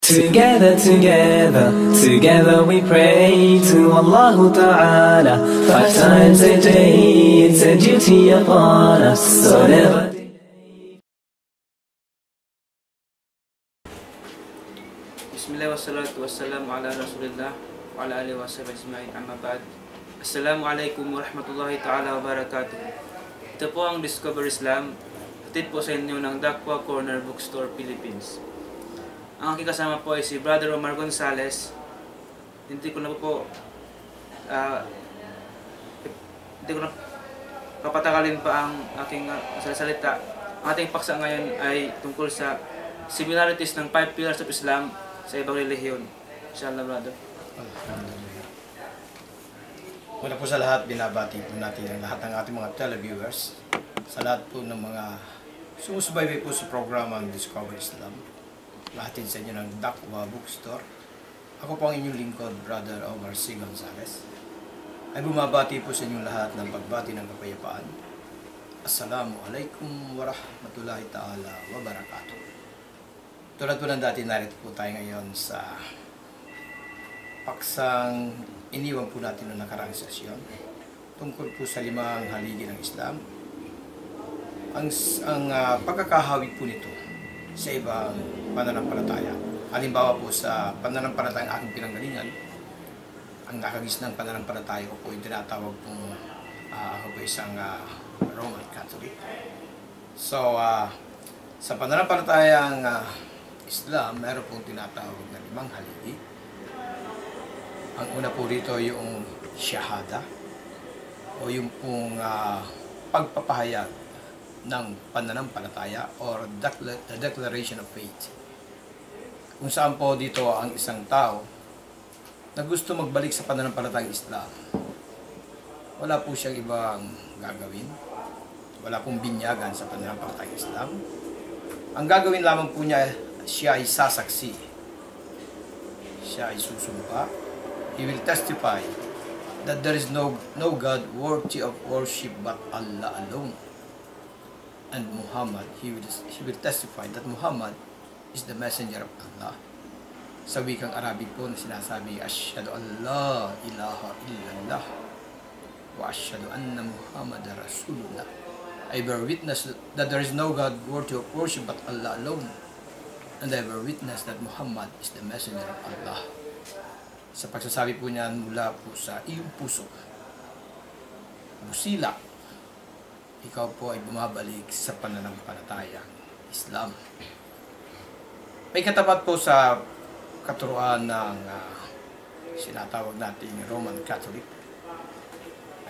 Together we pray to Allah Ta'ala. 5 times a day, it's a duty upon us, so never Bismillah wassalatu wassalamu ala rasulillah wa ala alihi wa sahbihi ajma'in, amma ba'd. Assalamualaikum warahmatullahi ta'ala wabarakatuh. Ito po ang Discover Islam, hatid po sa inyo ng Dakwa Corner Bookstore, Philippines. Ang aking kasama po ay si Brother Omar Gonzales. Hindi ko na papatagalin pa ang aking salita. Ang ating paksa ngayon ay tungkol sa similarities ng 5 pillars of Islam sa ibang relihiyon. Inshallah, brother. Una po sa lahat, binabati po natin ang lahat ng ating mga televiewers, sa lahat po ng mga sumusubaybay po sa programang Discover Islam. Lahatin sa inyo ng Dakwa Bookstore. Ako po ang inyong lingkod, Brother Omar C. Gonzales. Ay bumabati po sa inyong lahat ng pagbati ng kapayapaan. Assalamualaikum warahmatullahi ta'ala wabarakatuh. Tulad po ng dati, narito po tayo ngayon sa paksang iniwan po natin noong nakaraang sesyon tungkol po sa 5 haligi ng Islam. Ang pagkakahawig po nito sa ibang pananampalataya. Halimbawa po sa pananampalataya ng aking pinanggalingan, ang nakagis ng pananampalataya ko po yung tinatawag pong ako po isang Roman Catholic. So, sa pananampalatayang Islam, meron pong tinatawag na 5 haligi. Ang una po rito yung Shahada o yung pong pagpapahayag ng pananampalataya or the declaration of faith. Kung saan po dito ang isang tao na gusto magbalik sa pananampalatayang Islam, wala po siyang ibang gagawin, wala pong binyagan sa pananampalatayang Islam. Ang gagawin lamang po niya, siya ay sasaksi, siya ay susumpa. He will testify that there is no God worthy of worship but Allah alone. And Muhammad, he will testify that Muhammad is the messenger of Allah. Sa wikang Arabic po na sinasabi, Ashhadu an la ilaha illallah wa ashhadu anna Muhammad Rasulullah. I bear witness that there is no God worthy of worship but Allah alone. And I bear witness that Muhammad is the messenger of Allah. Sa pagsasabi po niyan mula po sa iyong puso, busila, ikaw po ay bumabalik sa pananampalatayang Islam. May katapat po sa katuruan ng sinatawag nating Roman Catholic.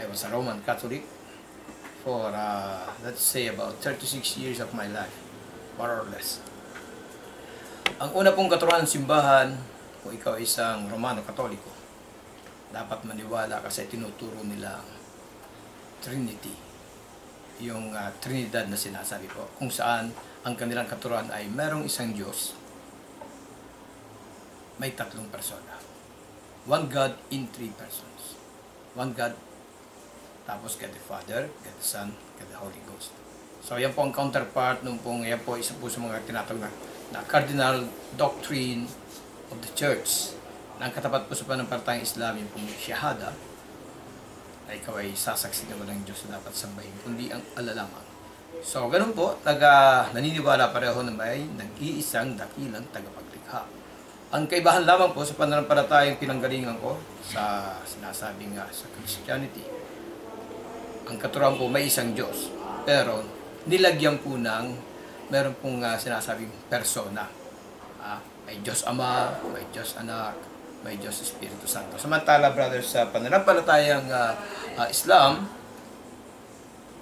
I was a Roman Catholic for, let's say, about 36 years of my life, more or less. Ang una pong katuruan ng simbahan, kung ikaw ay isang Romano Katoliko, dapat maniwala kasi tinuturo nila Trinity. Yung Trinidad na sinasabi po, kung saan ang kanilang katuruan ay merong isang Diyos, may 3 persona. One God in 3 persons. One God, tapos God the Father, God the Son, God the Holy Ghost. So yan po ang counterpart nung pong, yan po isa po sa mga tinatawag na cardinal doctrine of the Church. Na ang katapat po sa pananampalatayang Islam, yung pong Shahada, na ikaw ay sasaksi na walang Diyos na dapat sambahin, kundi ang Allah lamang. So, ganun po, naniniwala pareho na may nag-iisang dakilang tagapaglikha. Ang kaibahan lamang po sa pananampalatayang pinanggalingan ko sa sinasabi nga sa Christianity, ang katuruan po may isang Diyos, pero nilagyan po ng meron pong sinasabing persona. May Diyos Ama, may Diyos Anak, may Diyos Espiritu Santo. Samantala, brothers, sa pananampalatayang Islam,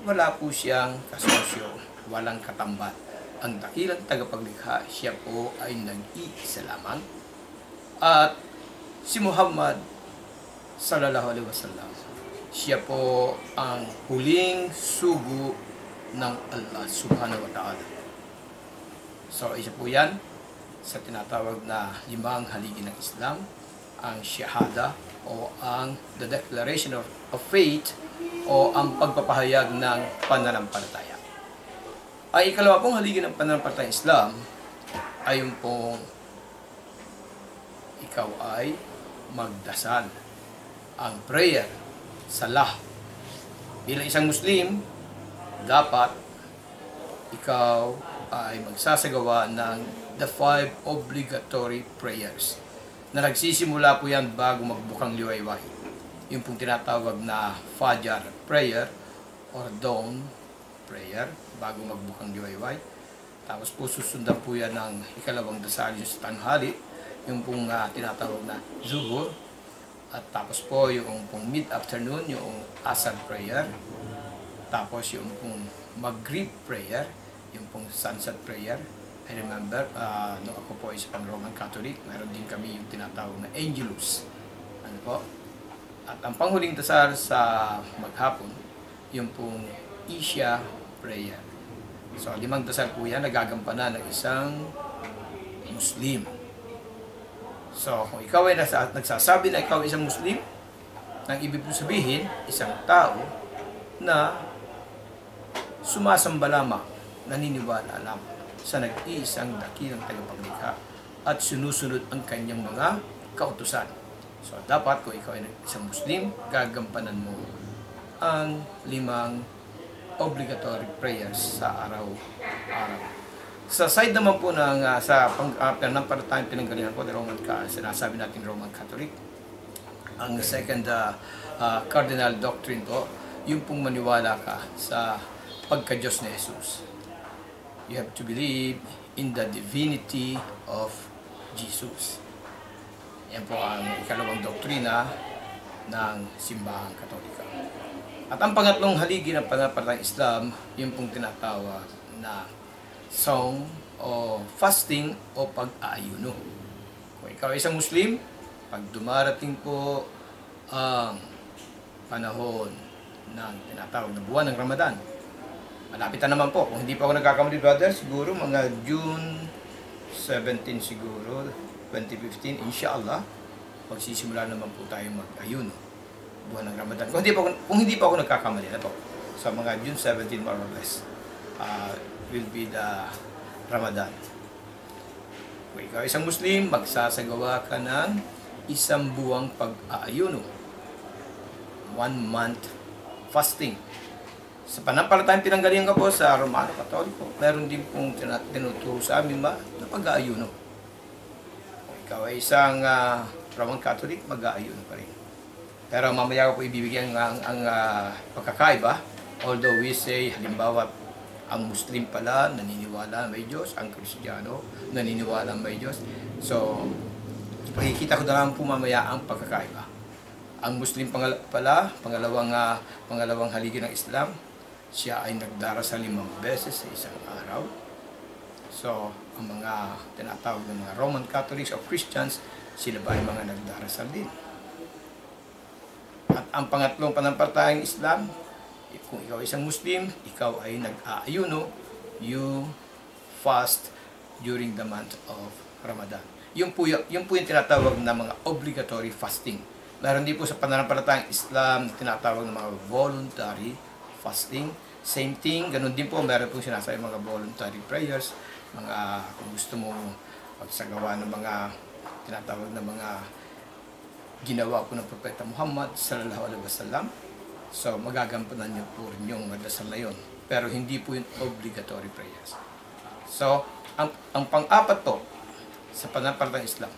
wala po siyang kasosyo, walang katambat. Ang dakilang tagapaglikha, siya po ay nag-iisa lamang. At si Muhammad sallallahu alaihi wasallam, siya po ang huling sugo ng Allah subhanahu wa ta'ala. So, isa po yan sa tinatawag na 5 haligi ng Islam, ang Shahada o ang the declaration of faith o ang pagpapahayag ng pananampalataya. Ay ikalawa pong haligi ng pananampalatayang Islam ay yung pong ikaw ay magdasal. Ang prayer, salah. Bilang isang Muslim, dapat ikaw ay magsasagawa ng the 5 obligatory prayers na nagsisimula po yan bago magbukang liwayway. Yung pong tinatawag na Fajr prayer or dawn prayer bago magbukang liwayway. Tapos po susundan po yan ng ikalawang dasal yung sa tanghali, yung pong tinatawag na Zuhur. At tapos po yung pong mid-afternoon, yung Asar prayer. Tapos yung pong Maghrib prayer, yung pong sunset prayer. I remember, nung ako po isa pang Roman Catholic, mayroon din kami yung tinatawag na Angelus. Ano po? At ang panghuling dasal sa maghapon, yung pong Isha prayer. So, 5 dasal po yan, nagagampanan ng isang Muslim. So, kung ikaw ay nagsasabi na ikaw ay isang Muslim, nang ibig po sabihin, isang tao na sumasamba lamang, naniniwala lamang sa nag-iisang dakilang tagapaglikha at sinusunod ang kanyang mga kautusan. So, dapat kung ikaw ay isang Muslim, gagampanan mo ang 5 obligatory prayers sa araw-araw. Sa side naman po ng sa pananampalatayang pinanggalingan ko, sinasabi natin Roman Catholic, ang second cardinal doctrine po, yung pong maniwala ka sa pagka-Diyos ni Jesus. You have to believe in the divinity of Jesus. Yan po ang ikalawang doktrina ng simbahang Katolika. At ang pangatlong haligi ng pananampalatayang Islam, yung pong tinatawag na song o fasting o pag-aayuno. Kung ikaw ay isang Muslim, pag dumarating po ang panahon ng tinatawag na buwan ng Ramadan, malapitan naman po. Kung hindi pa ako nagkakamali, brother, siguro mga June 17 siguro, 2015, inshallah, magsisimula naman po tayo mag-ayuno. Buwan ng Ramadan. Kung hindi pa ako nagkakamali na po, sa mga June 17 more or less, will be the Ramadan. Kung ikaw isang Muslim, magsasagawa ka ng 1 buwang pag-aayuno. 1 month fasting. Sa pananampalatayang pinanggalingan ko po sa Romano Katoliko, meron din pong tinuturo sa amin na pag-aayuno. Kung ikaw ay isang Roman Catholic, mag-aayuno pa rin. Pero mamaya ko po ibibigyan ang pagkakaiba. Although we say, halimbawa, ang Muslim pala naniniwala may Diyos, ang Kristiyano naniniwala may Diyos. So, pakikita ko na lang po mamaya ang pagkakaiba. Ang Muslim pala, pangalawang haligi ng Islam, siya ay nagdarasal 5 beses sa isang araw. So, ang mga tinatawag ng mga Roman Catholics o Christians, sila ba ay mga nagdarasal din. At ang pangatlong pananampalatayang Islam, kung ikaw ay isang Muslim, ikaw ay nag-aayuno, you fast during the month of Ramadan. Yung po yung tinatawag na mga obligatory fasting. Meron din po sa pananampalatayang Islam tinatawag na mga voluntary fasting. Same thing, ganun din po, meron po sinasabi mga voluntary prayers, mga kung gusto mo pagsagawa ng mga tinatawag na mga ginawa po ng Propeta Muhammad sallallahu alaihi wasallam. So, magagampanan niyo po rin yung dasal na yun. Pero hindi po yung obligatory prayers. So, ang pang-apat po sa pananampalatayang Islam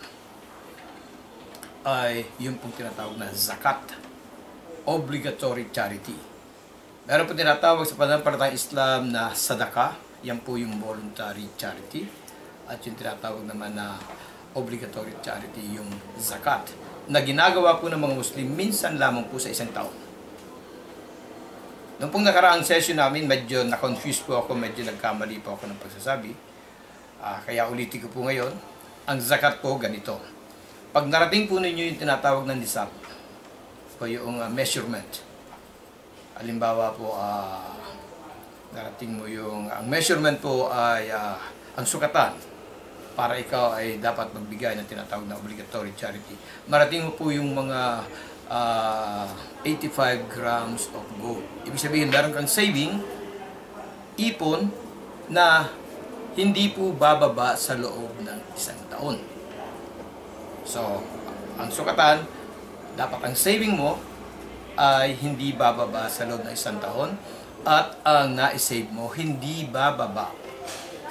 ay yung pong tinatawag na zakat. Obligatory charity. Meron po tinatawag sa pananampalatayang Islam na sadaka. Yan po yung voluntary charity. At yung tinatawag naman na obligatory charity, yung zakat. Na ginagawa po ng mga Muslim minsan lamang po sa isang taon. Noong pong nakaraang session namin, medyo na-confuse po ako, medyo nagkamali po ako ng pagsasabi. Kaya ulitin ko po ngayon, ang zakat po ganito. Pag narating po ninyo yung tinatawag na nisab, o yung measurement, halimbawa po, narating mo yung, ang measurement po ay ang sukatan, para ikaw ay dapat magbigay ng tinatawag na obligatory charity. Marating mo po yung mga 85 grams of gold. Ibig sabihin, meron kang saving, ipon, na hindi po bababa sa loob ng isang taon. So, ang sukatan, dapat ang saving mo ay hindi bababa sa loob ng isang taon at ang na-save mo hindi bababa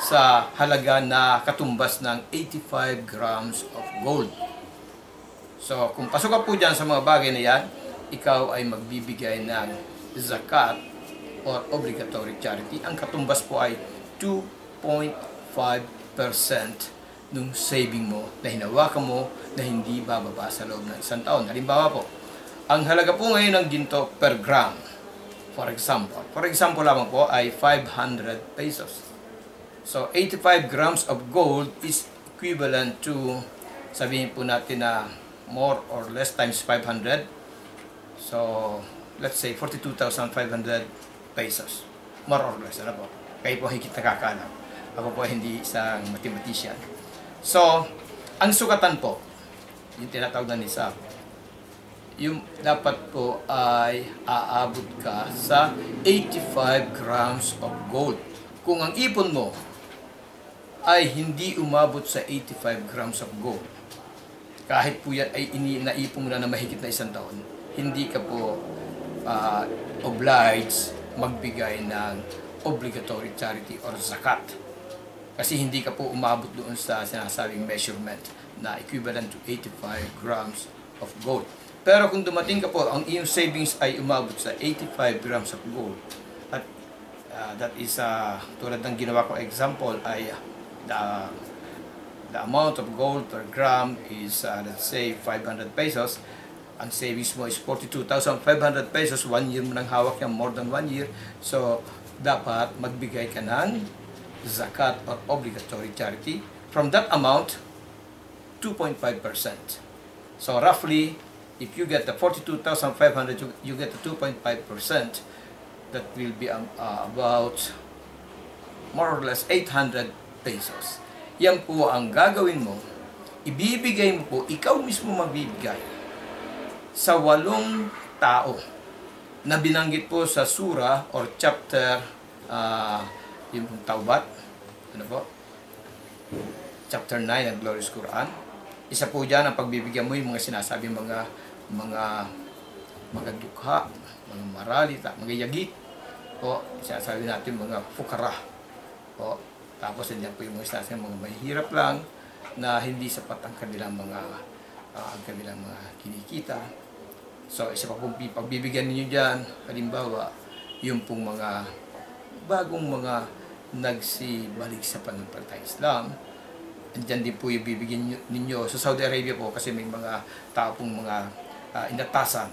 sa halaga na katumbas ng 85 grams of gold. So, kung pasok ka po dyan sa mga bagay na yan, ikaw ay magbibigay ng zakat or obligatory charity. Ang katumbas po ay 2.5% ng saving mo na hinawakan mo na hindi bababa sa loob ng isang taon. Halimbawa po, ang halaga po ngayon ng ginto per gram, for example lamang po ay 500 pesos. So, 85 grams of gold is equivalent to, sabihin po natin na more or less times 500. So, let's say 42,500 pesos. More or less, ano po? Kayo po higit nakakalam. Ako po hindi isang mathematician. So, ang sukatan po, yung tinatawag na nisab, yung dapat po ay aabot ka sa 85 grams of gold. Kung ang ipon mo ay hindi umabot sa 85 grams of gold, kahit po yan ay naipon mo na mahigit na isang taon, hindi ka po obliged magbigay ng obligatory charity or zakat. Kasi hindi ka po umabot doon sa sinasabing measurement na equivalent to 85 grams of gold. Pero kung dumating ka po, ang iyong savings ay umabot sa 85 grams of gold, at that is, tulad ng ginawa ko example, ay the amount of gold per gram is, let's say, 500 pesos. Ang savings mo is 42,500 pesos. 1 year mo nang hawak yan, more than 1 year. So, dapat magbigay ka ng zakat or obligatory charity. From that amount, 2.5%. So, roughly, if you get the 42,500, you get the 2.5%. That will be about more or less 800 pesos. Yan po ang gagawin mo. Ibibigay mo po, ikaw mismo magbibigay sa 8 tao na binanggit po sa surah or chapter, yung Taubat, ano po? Chapter 9 ng Glorious Quran. Isa po dyan ang pagbibigyan mo yung mga sinasabi, mga dukha, mga maralita, mga yagit, o sinasabi natin mga fukara, o tapos yan po yung mga sinasabi, mga mahihirap lang na hindi sapat ang kanilang mga kinikita. So, isa pa pong pagbibigyan ninyo dyan, halimbawa, yung pong mga bagong mga nagsibalik sa pananampalatayang Islam. Andyan din po yung bibigyan ninyo sa Saudi Arabia po, kasi may mga tao pong mga inatasan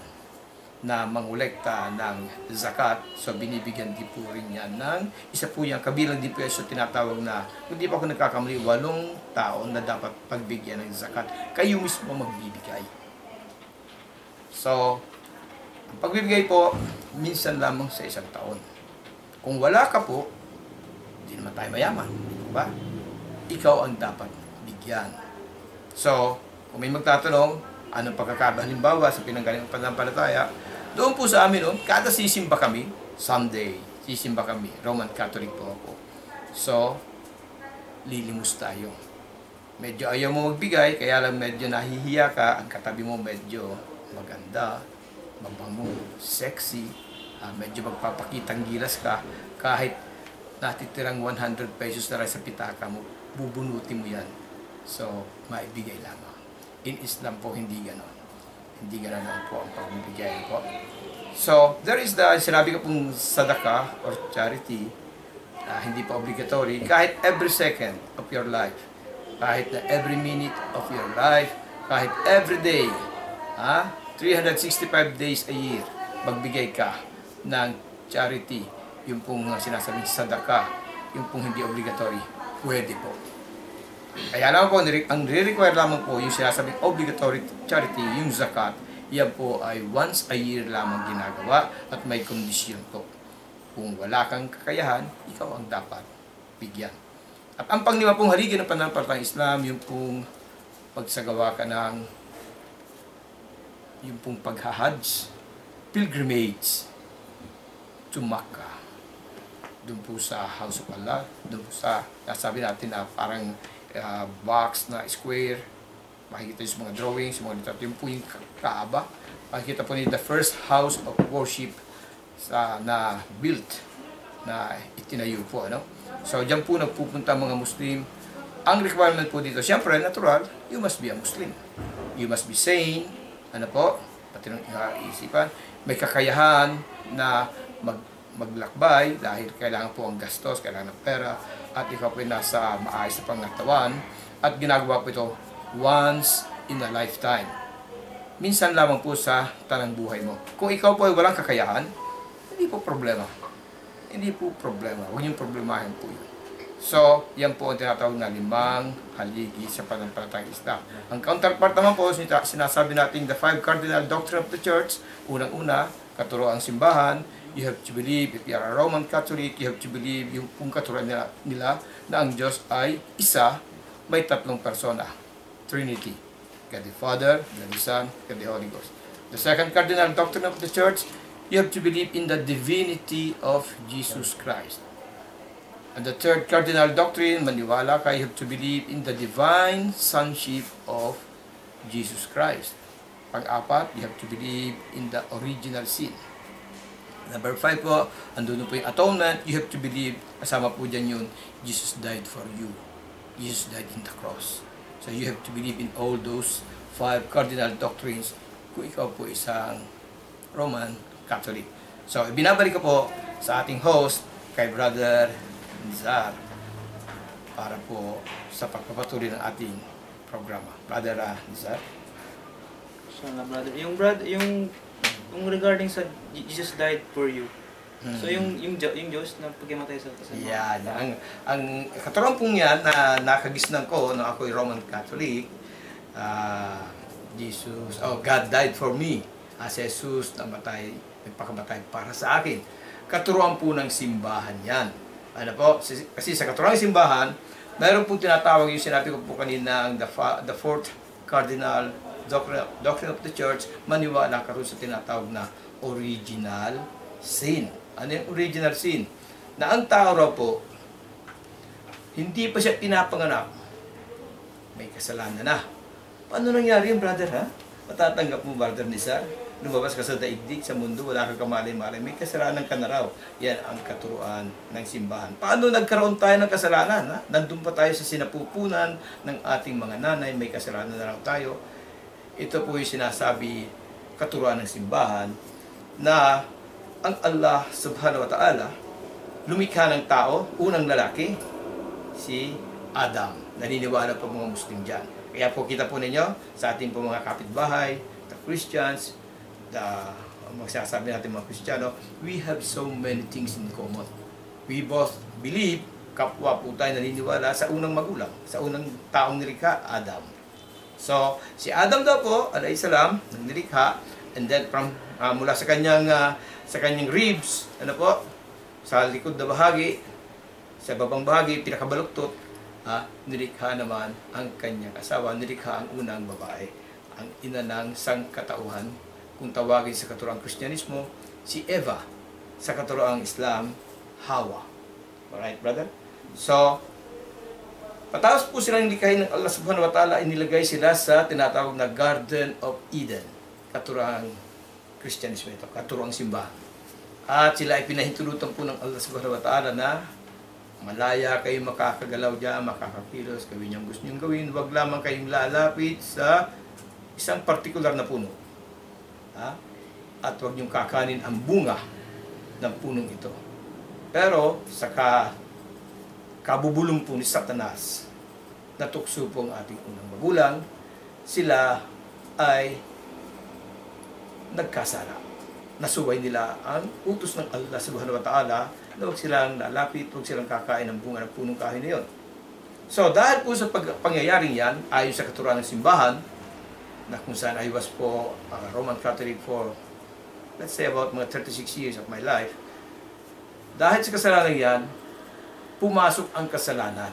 na mangolekta ng zakat. So, binibigyan din po rin yan ng isa po yan, kabilang din po yung tinatawag na, kung di pa ako nagkakamali, 8 tao na dapat pagbigyan ng zakat. Kayo mismo magbibigay. So, ang pagbibigay po, minsan lamang sa isang taon. Kung wala ka po, hindi naman tayo mayaman. Diba? Ikaw ang dapat bigyan. So, kung may magtatanong, anong pagkakaba? Halimbawa, sa pinanggaling ng pananampalataya, doon po sa amin, kada sisimba kami, Sunday, sisimba kami. Roman Catholic po ako. So, lilimos tayo. Medyo ayaw mo magbigay, kaya lang medyo nahihiya ka, ang katabi mo medyo maganda, mabango, sexy, medyo magpapakitang gilas ka, kahit natitirang 100 pesos na rin sa pitaka mo, bubunuti mo yan. So, maibigay lamang. In Islam po, hindi ganon. Hindi ganon lang po ang pagbibigay po. So, there is the, sinabi ko pong sadaka or charity, hindi pa obligatory, kahit every second of your life, kahit na every minute of your life, kahit every day, 365 days a year, magbigay ka ng charity, yung pong sinasabing sadaka, yung pong hindi obligatory, pwede po. Kaya lang po, ang re-require lamang po yung sinasabing obligatory charity, yung zakat, yan po ay once a year lamang ginagawa at may kondisyon po. Kung wala kang kakayahan, ikaw ang dapat bigyan. At ang panglima pong haligi ng pananampalatayang Islam, yung pong pagsagawa ka ng yung pong paghahajj, pilgrimage to Makkah. Doon po sa House of Allah, doon po sa, nasabi natin na parang box na square, makikita nyo sa mga drawings, sa mga litrato, yun po yung Kaaba. Makikita po niyo the first house of worship na built, na itinayo po, ano? So, diyan po nagpupunta mga Muslim. Ang requirement po dito, siyempre, natural, you must be a Muslim. You must be sane, ano po, pati ng isipan, may kakayahan na maglakbay dahil kailangan po ang gastos, kailangan ng pera, at ikaw po ay nasa maayos na pangatawan, at ginagawa po ito once in a lifetime. Minsan lamang po sa tanang buhay mo. Kung ikaw po ay walang kakayahan, hindi po problema. Hindi po problema. Huwag niyong problemahin po yun. So, yan po ang tinatawag na 5 haligi sa pananampalatayang Islam. Ang counterpart naman po, sinasabi natin the 5 cardinal doctrine of the church. Unang-una, katuroang simbahan. You have to believe, if you are a Roman Catholic, you have to believe yung katuroan nila na ang Diyos ay isa, may 3 persona. Trinity. God the Father, God the Son, God the Holy Ghost. The second cardinal doctrine of the church, you have to believe in the divinity of Jesus Christ. And the third cardinal doctrine, maniwala ka, you have to believe in the divine sonship of Jesus Christ. Pang-apat, you have to believe in the original sin. Number 5 po, andun po yung atonement, you have to believe, kasama po dyan yun, Jesus died for you. Jesus died in the cross. So you have to believe in all those 5 cardinal doctrines kung ikaw po isang Roman Catholic. So, binabalik ko po sa ating host, kay Brother Nizar, para po sa pagpapatuloy ng ating programa. Brother Nizar. Brother, yung regarding sa Jesus died for you. So yung Diyos na pagkamatay sa kasama. Yan. Ang katuroan pong yan na nakagisnan ko nung ako'y Roman Catholic, God died for me. Si Jesus nagpakamatay para sa akin. Katuroan po ng simbahan yan. Ano po? Kasi sa katuroang simbahan, mayroon po tinatawag yung sinabi ko po kanina, the fourth cardinal doctrine of the church, maniwala ka rin sa tinatawag na original sin. Ano yung original sin? Na ang tao raw po, hindi pa siya pinapanganak, may kasalanan na. Paano nangyari yung brother, ha? Matatanggap mo, Brother Nizar? Lumabas ka sa daigdig, sa mundo, wala kang kamalay-malay, may kasalanan ka na raw. Yan ang katuruan ng simbahan. Paano nagkaroon tayo ng kasalanan? Ha? Nandun pa tayo sa sinapupunan ng ating mga nanay, may kasalanan na raw tayo. Ito po yung sinasabi, katuruan ng simbahan, na ang Allah subhanahu wa ta'ala, lumikha ng tao, unang lalaki, si Adam. Naniniwala po mga Muslim dyan. Kaya po kita po ninyo, sa ating po mga kapitbahay, the Christians, magsasabi natin mga Kristiyano, we have so many things in common. We both believe, kapwa po tayo naniniwala sa unang magulang, sa unang taong nilikha, Adam. So, si Adam daw po, alayhisalam, nang nilikha, and then from mula sa kanyang ribs, ano po, sa likod na bahagi, sa babang bahagi, pinakabaluktot, nilikha naman ang kanyang asawa, nilikha ang unang babae, ang ina ng sangkatauhan. Kung tawagin sa katuroang Kristyanismo, si Eva. Sa katuroang Islam, Hawa. Alright, brother? So, patapos po silang likhain ng Allah subhanahu wa ta'ala, inilagay sila sa tinatawag na Garden of Eden. Katuroang Kristyanismo ito, katuroang simbahan. At sila ay pinahintulutan po ng Allah subhanahu wa ta'ala na malaya kayong makakagalaw dyan, makakakilos, gawin yung gusto niyong gawin, huwag lamang kayong lalapit sa isang partikular na puno. At huwag niyong kakanin ang bunga ng punong ito. Pero sa kabubulong po ni Satanas, natukso po ang ating unang magulang, sila ay nagkasala. Nasuway nila ang utos ng Allah subhanahu wa ta'ala na huwag silang lalapit, huwag silang kakain ng bunga ng punong kahoy na yun. So dahil po sa pangyayaring yan, ayon sa katuruan ng simbahan, na kung saan I was po Roman Catholic for, let's say, about mga 36 years of my life. Dahil sa kasalanan yan, pumasok ang kasalanan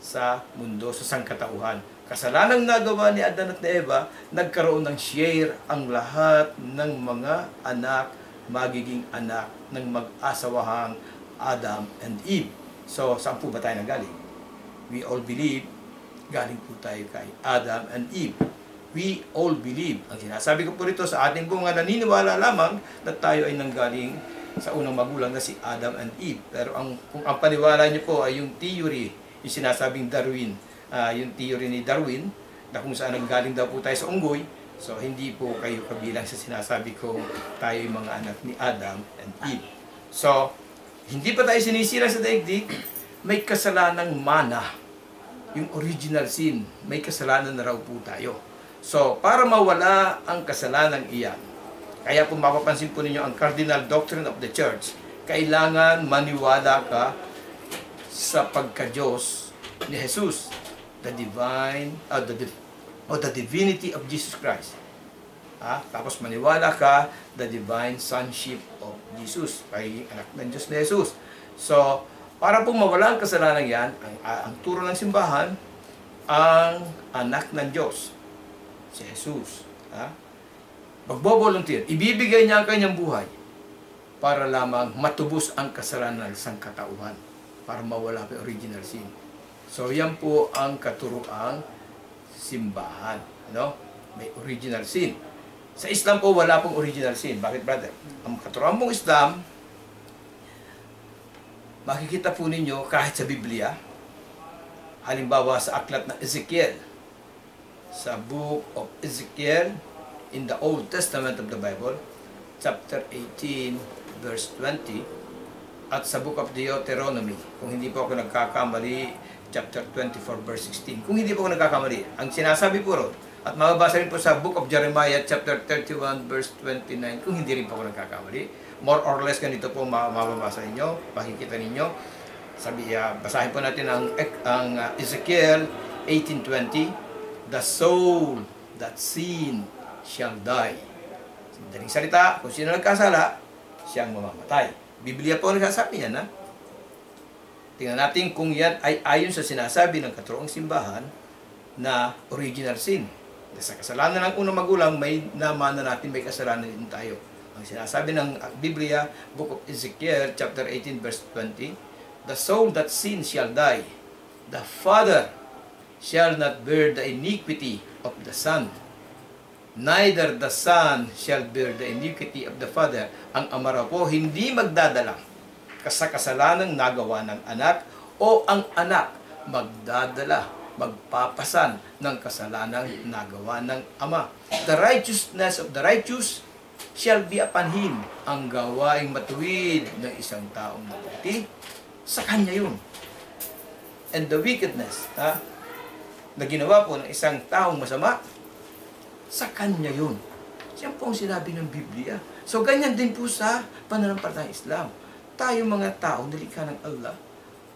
sa mundo, sa sangkatauhan. Kasalanang nagawa ni Adan at ni Eva, nagkaroon ng share ang lahat ng mga anak, magiging anak ng mag-asawahang Adam and Eve. So, saan po ba tayo nagaling? We all believe galing po tayo kay Adam and Eve. We all believe. Ang sinasabi ko po rito sa ating mga naniniwala lamang na tayo ay nanggaling sa unang magulang na si Adam and Eve. Pero kung ang paniwala niyo po ay yung theory, yung sinasabing Darwin, yung theory ni Darwin, na kung saan nanggaling daw po tayo sa unggoy, so hindi po kayo kabilang sa sinasabi ko tayo yung mga anak ni Adam and Eve. So, hindi pa tayo sinisira sa daigdig, may kasalanang mana, yung original sin, may kasalanan na raw po tayo. So, para mawala ang kasalanan iyan, kaya kung mapapansin po ninyo ang cardinal doctrine of the church, kailangan maniwala ka sa pagka-Diyos ni Jesus, the divinity of Jesus Christ. Tapos maniwala ka the divine sonship of Jesus, ay anak ng Diyos ni Jesus. So, para po mawala ang kasalanan yan, ang turo ng simbahan, ang anak ng Diyos, si Jesus, magbo-volunteer, ibibigay niya ang kanyang buhay para lamang matubos ang kasalanan ng sangkatauhan, para mawala ang original sin. So, yan po ang katuruang simbahan. May original sin. Sa Islam po, wala pong original sin. Bakit, brother? Ang katuruan mong Islam, makikita po ninyo kahit sa Biblia, halimbawa sa aklat ng Ezekiel, sa book of Ezekiel, in the Old Testament of the Bible, chapter 18, verse 20, at sa book of Deuteronomy, kung hindi po ako nagkakamali, chapter 24, verse 16. Kung hindi po ako nagkakamali, ang sinasabi po ron, at mababasa rin po sa book of Jeremiah, chapter 31, verse 29, kung hindi rin po ako nagkakamali, more or less ganito po mababasa ninyo, makikita ninyo. Basahin po natin ang Ezekiel 18:20, the soul that sin shall die. Daling salita, kung sino nagkasala, siyang mamamatay. Biblia po nagsasabi yan, ha? Tingnan natin kung yan ay ayon sa sinasabi ng katuroang simbahan na original sin. Sa kasalanan ng unang magulang, may namana natin may kasalanan din tayo. Ang sinasabi ng Biblia, book of Ezekiel, chapter 18, verse 20, the soul that sin shall die. The father shall not bear the iniquity of the son, neither the son shall bear the iniquity of the father. Ang ama raw po hindi magdadala sa kasalanang nagawa ng anak, o ang anak magdadala, magpapasan ng kasalanang nagawa ng ama. The righteousness of the righteous shall be upon him. Ang gawaing matuwid ng isang taong mabuti, sa kanya yun. And the wickedness, na ginawa po ng isang taong masama, sa kanya yun. Yan po ang sinabi ng Biblia. So, ganyan din po sa pananampalatayang Islam. Tayo mga tao, nilikha ng Allah,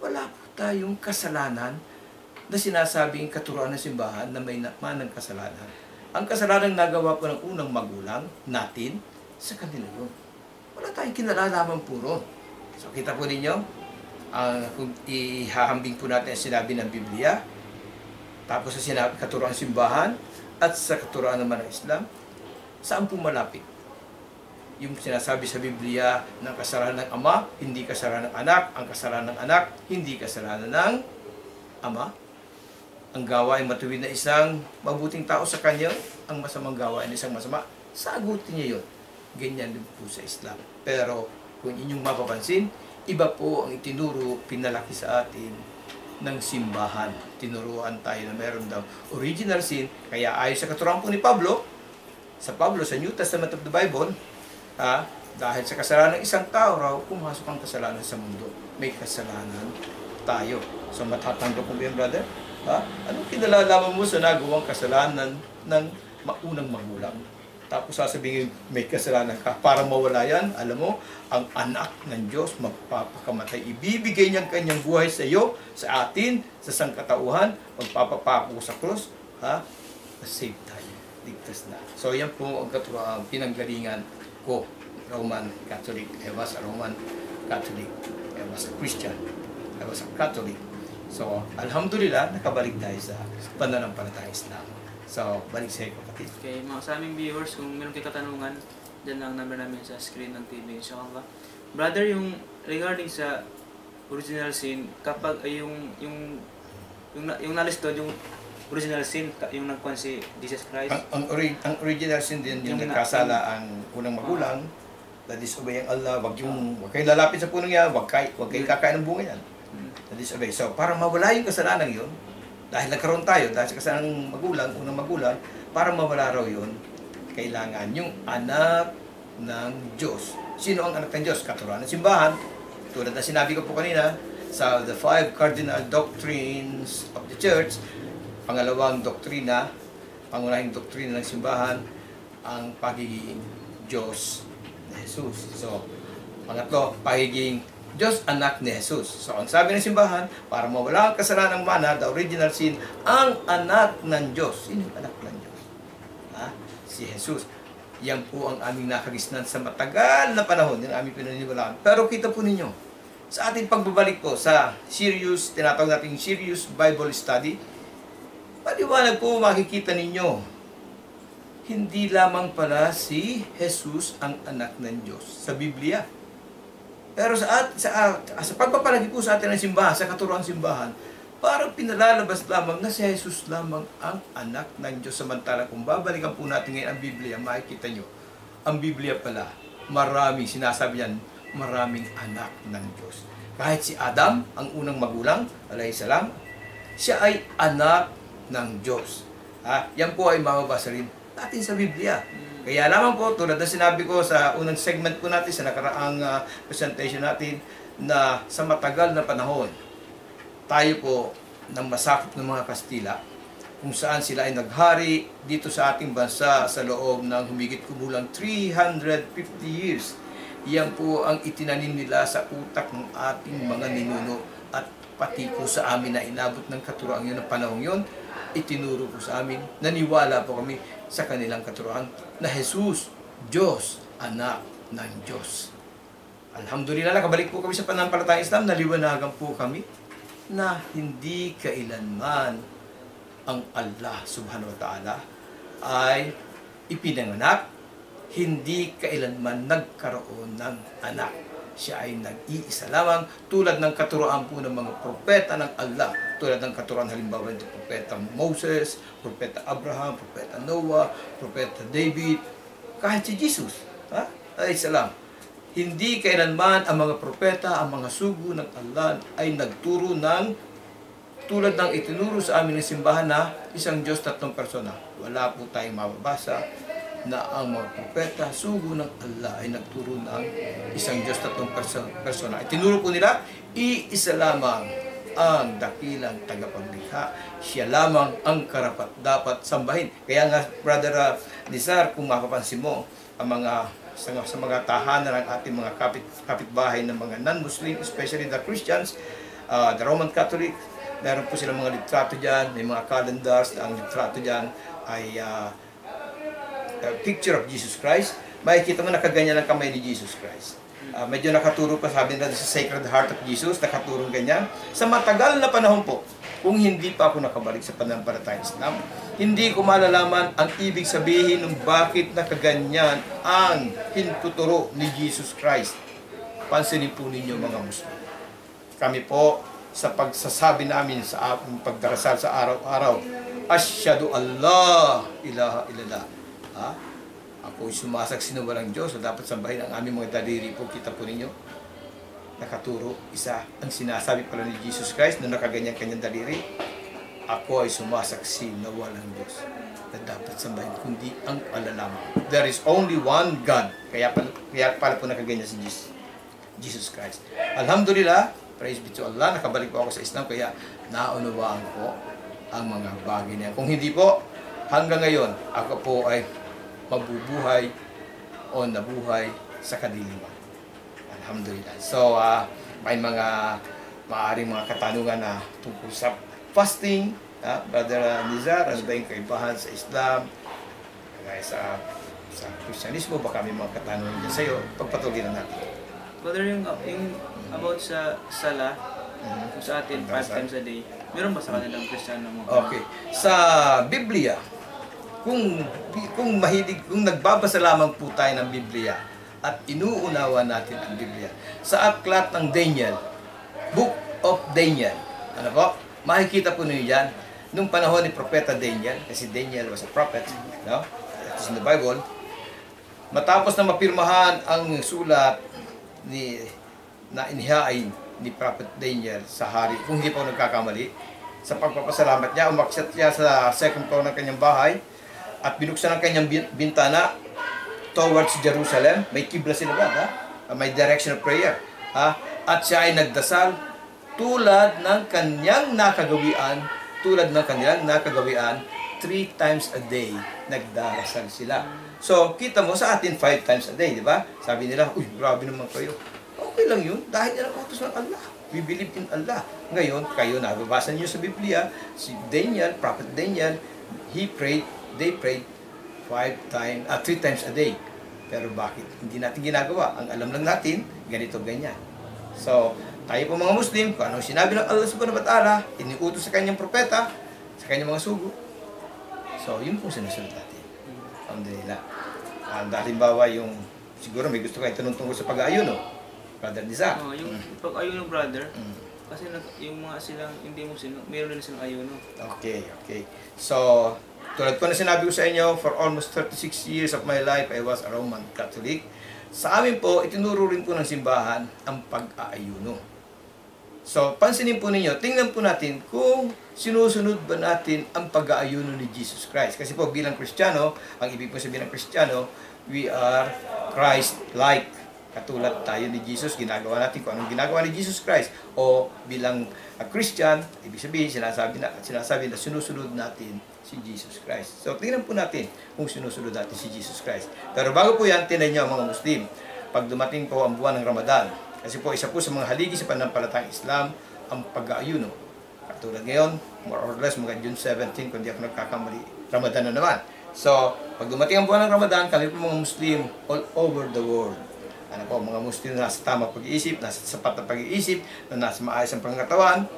wala po tayong kasalanan na sinasabing katuruan ng simbahan na may naman ng kasalanan. Ang kasalanan nagawa po ng unang magulang natin, sa kanila yun. Wala tayong kinalalaman po ron. So, kita po ninyo, kung ihahambing po natin ang sinabi ng Biblia, tapos sa sinabi katuruan ng simbahan, at sa katuruan naman ng Islam, saan po malapit? Yung sinasabi sa Biblia ng kasalanan ng ama, hindi kasalanan ng anak. Ang kasalanan ng anak, hindi kasalanan ng ama. Ang gawain matuwid na isang mabuting tao sa kanya, ang masamang gawain ng isang masama, sagutin niya yun. Ganyan din po sa Islam. Pero kung inyong mapapansin, iba po ang itinuro, pinalaki sa atin ng simbahan. Tinuruan tayo na meron daw original sin. Kaya ayon sa katuruan po ni Pablo, sa New Testament of the Bible, dahil sa kasalanan ng isang tao raw, pumasok ang kasalanan sa mundo. May kasalanan tayo. So matatanggap mo ba yan, brother? Anong kinalalaman mo sa nagawang kasalanan ng maunang magulang? Tapos sasabihin, may kasalanan ka. Para mawala yan, alam mo, ang anak ng Diyos magpapakamatay. Ibibigay niya ang kanyang buhay sa iyo, sa atin, sa sangkatauhan, magpapapako sa krus, save tayo. Ligtas na. So yan po ang pinanggalingan ko. Roman Catholic. I was a Roman Catholic. I was a Christian. I was a Catholic. So, alhamdulillah, nakabalik tayo sa pananampalatayang Islam. So, balik sa iyo, kapatid. Okay, sa aming viewers, kung meron kayo katanungan, dyan lang number namin sa screen ng TV, inshallah. Brother, yung regarding sa original sin, kapag yung knowledge doon, yung original sin, yung nagkuhan si Jesus Christ. Ang original sin din yung nagkasala ang unang magulang, na disobey ang Allah, wag kayo lalapit sa punong yan, wag kayo kakain ng bunga yan. Na disobey. So, para mawala yung kasalanan yun, dahil nagkaroon tayo, dahil sa kasalanan ng magulang, unang magulang, para mawala raw yun, kailangan yung anak ng Diyos. Sino ang anak ng Diyos? Katuruan ng simbahan. Tulad na sinabi ko po kanina, sa the 5 cardinal doctrines of the church, pangalawang doktrina, pangunahing doktrina ng simbahan, ang pagiging Diyos ni Jesus. So, pangatlo, pagiging Diyos anak ni Jesus. So, ang sabi ng simbahan, para mawala ang kasalanan ng mana, the original sin, ang anak ng Diyos. Sino yung anak ng Diyos? Si Jesus. Yan po ang aming nakagisnan sa matagal na panahon, yung aming pinaniniwalaan. Pero kita po ninyo, sa ating pagbabalik po sa serious, tinatawag natin serious Bible study, paliwanag po makikita ninyo, hindi lamang pala si Jesus ang anak ng Diyos sa Biblia. Pero sa pagpapalagi po sa atin ng simbahan, sa katuruan simbahan, parang pinalalabas lamang na si Jesus lamang ang anak ng Diyos. Samantala, kung babalikan po natin ngayon ang Biblia, makikita nyo, ang Biblia pala, maraming sinasabi yan, maraming anak ng Diyos. Kahit si Adam, ang unang magulang, alayhisalam, siya ay anak ng Diyos. Yan po ay mababasa rin natin sa Biblia. Kaya lamang po, tulad na sinabi ko sa unang segment po natin, sa nakaraang presentation natin, na sa matagal na panahon, tayo po nang masakop ng mga Kastila, kung saan sila ay naghari dito sa ating bansa sa loob ng humigit kumulang 350 years. Yan po ang itinanim nila sa utak ng ating mga ninuno at pati po sa amin na inabot ng katuroan yun ng panahon yun, itinuro po sa amin, naniwala po kami sa kanilang katuroan na Jesus, Diyos, anak ng Diyos. Alhamdulillah, nakabalik po kami sa pananampalatayang Islam, naliwanagan po kami na hindi kailanman ang Allah subhanahu wa ta'ala ay ipinanganak, hindi kailanman nagkaroon ng anak. Siya ay nag-iisa lamang, tulad ng katuroan po ng mga propeta ng Allah, tulad ng katuroan halimbawa ng propeta Moses, propeta Abraham, propeta Noah, propeta David, kahit si Jesus, ay salam. Hindi kailanman ang mga propeta, ang mga sugo ng Allah ay nagturo ng tulad ng itinuro sa amin ng simbahan na isang Diyos, tatlong persona. Wala po tayong mababasa na ang mga propeta, sugo ng Allah ay nagturo ng isang Diyos, tatlong persona. Itinuro po nila, iisa lamang ang dakilang tagapaglikha. Siya lamang ang karapat dapat sambahin. Kaya nga, Brother Nizar, kung mapapansin mo, ang mga sa mga tahanan ng ating mga kapitbahay ng mga non-Muslim, especially the Christians, the Roman Catholic, meron po silang mga litrato dyan, may mga calendars, ang litrato dyan ay picture of Jesus Christ. Makikita mo nakaganyan ang kamay ni Jesus Christ. Medyo nakaturo pa, sabi nila sa Sacred Heart of Jesus, nakaturo ganyan. Sa matagal na panahon po, kung hindi pa ako nakabalik sa pananampalatayang Islam, hindi ko malalaman ang ibig sabihin ng bakit nakaganyan ang hinuturo ni Jesus Christ. Pansinin po ninyo mga Muslim. Kami po, sa pagsasabi namin sa pagdarasal sa araw-araw, Asyhadu Allah ilaha illallah. Ako'y sumasaksi na walang Diyos, so dapat sambahin ang aming mga daliri po. Kita po ninyo, nakaturo, isa ang sinasabi pala ni Jesus Christ na nakaganyan-kanyang daliri, ako ay sumasaksi na walang Diyos na dapat sambahin, kundi ang Allah lamang. There is only one God. Kaya pala po nakaganyan si Jesus Christ. Alhamdulillah, praise be to Allah, nakabalik po ako sa Islam, kaya naunawaan ko ang mga bagay niya. Kung hindi po, hanggang ngayon, ako po ay mabubuhay o nabuhay sa kadiliman. Alhamdulillah. So, may maaaring mga katanungan na tungkol sa fasting, Brother Nizar, ano ba yung kaibahan sa Islam, kaya sa Kristyanismo, baka may mga katanungan dyan sa'yo, pagpatuloy na natin. Brother, yung about sa sala, kung sa atin 5 times a day, meron ba sa kanilang Kristiyano mo? Okay. Sa Biblia, kung nagbabasa lamang po tayo ng Biblia at inuunawa natin ang Biblia, sa aklat ng Daniel, Book of Daniel, ano po? Makikita po niyo yan nung panahon ni Propeta Daniel, kasi Daniel was a prophet, no? It's in the Bible. Matapos na mapirmahan ang sulat na inihain ni Prophet Daniel sa hari, kung hindi pa ako nagkakamali, sa pagpapasalamat niya, umakyat siya sa second floor ng kanyang bahay at binuksan ang kanyang bintana towards Jerusalem. May kibla sila ba? May direction of prayer. At siya ay nagdasal tulad ng kanyang nakagawian, 3 times a day nagdarasal sila. So, kita mo sa atin 5 times a day, di ba? Sabi nila, uy, grabe naman kayo. Okay lang yun, dahil yan ang utos ng Allah. We believe in Allah. Ngayon, kayo nababasa niyo sa Biblia, si Daniel, Prophet Daniel, they prayed 3 times a day. Pero bakit? Hindi natin ginagawa. Ang alam lang natin, ganito, ganyan. So, tayo po mga Muslim, kung anong sinabi ng Allah subhanahu wa ta'ala, iniutos sa kanyang propeta, sa kanyang mga sugo. So, yun pong sinusunod natin. Alhamdulillah. Halimbawa yung, siguro may gusto kayo tanong tungkol sa pag-aayon, no? Brother Nisa. Yung pag-aayon ng brother, kasi yung mga silang hindi Muslim, meron din silang ayuno. Okay. So, tulad ko na sinabi ko sa inyo, for almost 36 years of my life, I was a Roman Catholic. Sa amin po, itinuro rin po ng simbahan ang pag-aayuno. So, pansinin po ninyo, tingnan po natin kung sinusunod ba natin ang pag-aayuno ni Jesus Christ. Kasi po bilang Kristiyano, ang ibig po sabihin ng Kristiyano, we are Christ-like. Katulad tayo ni Jesus, ginagawa natin kung anong ginagawa ni Jesus Christ. O bilang Christian, ibig sabihin, sinasabi na sinusunod natin si Jesus Christ. So, tingnan po natin kung sinusunod natin si Jesus Christ. Pero bago po yan, tingnan nyo mga Muslim, pag dumating po ang buwan ng Ramadan, kasi po isa po sa mga haligi sa pananampalatayang Islam ang pag-aayuno. Katulad ngayon, more or less mga June 17, kung di ako nagkakamali, Ramadan na naman. So, pag dumating ang buwan ng Ramadan, kami po mga Muslim all over the world. Ano po, mga Muslim na nasa tamang pag-iisip, nasa sapat na pag-iisip, na nasa maayos ang pangatawan,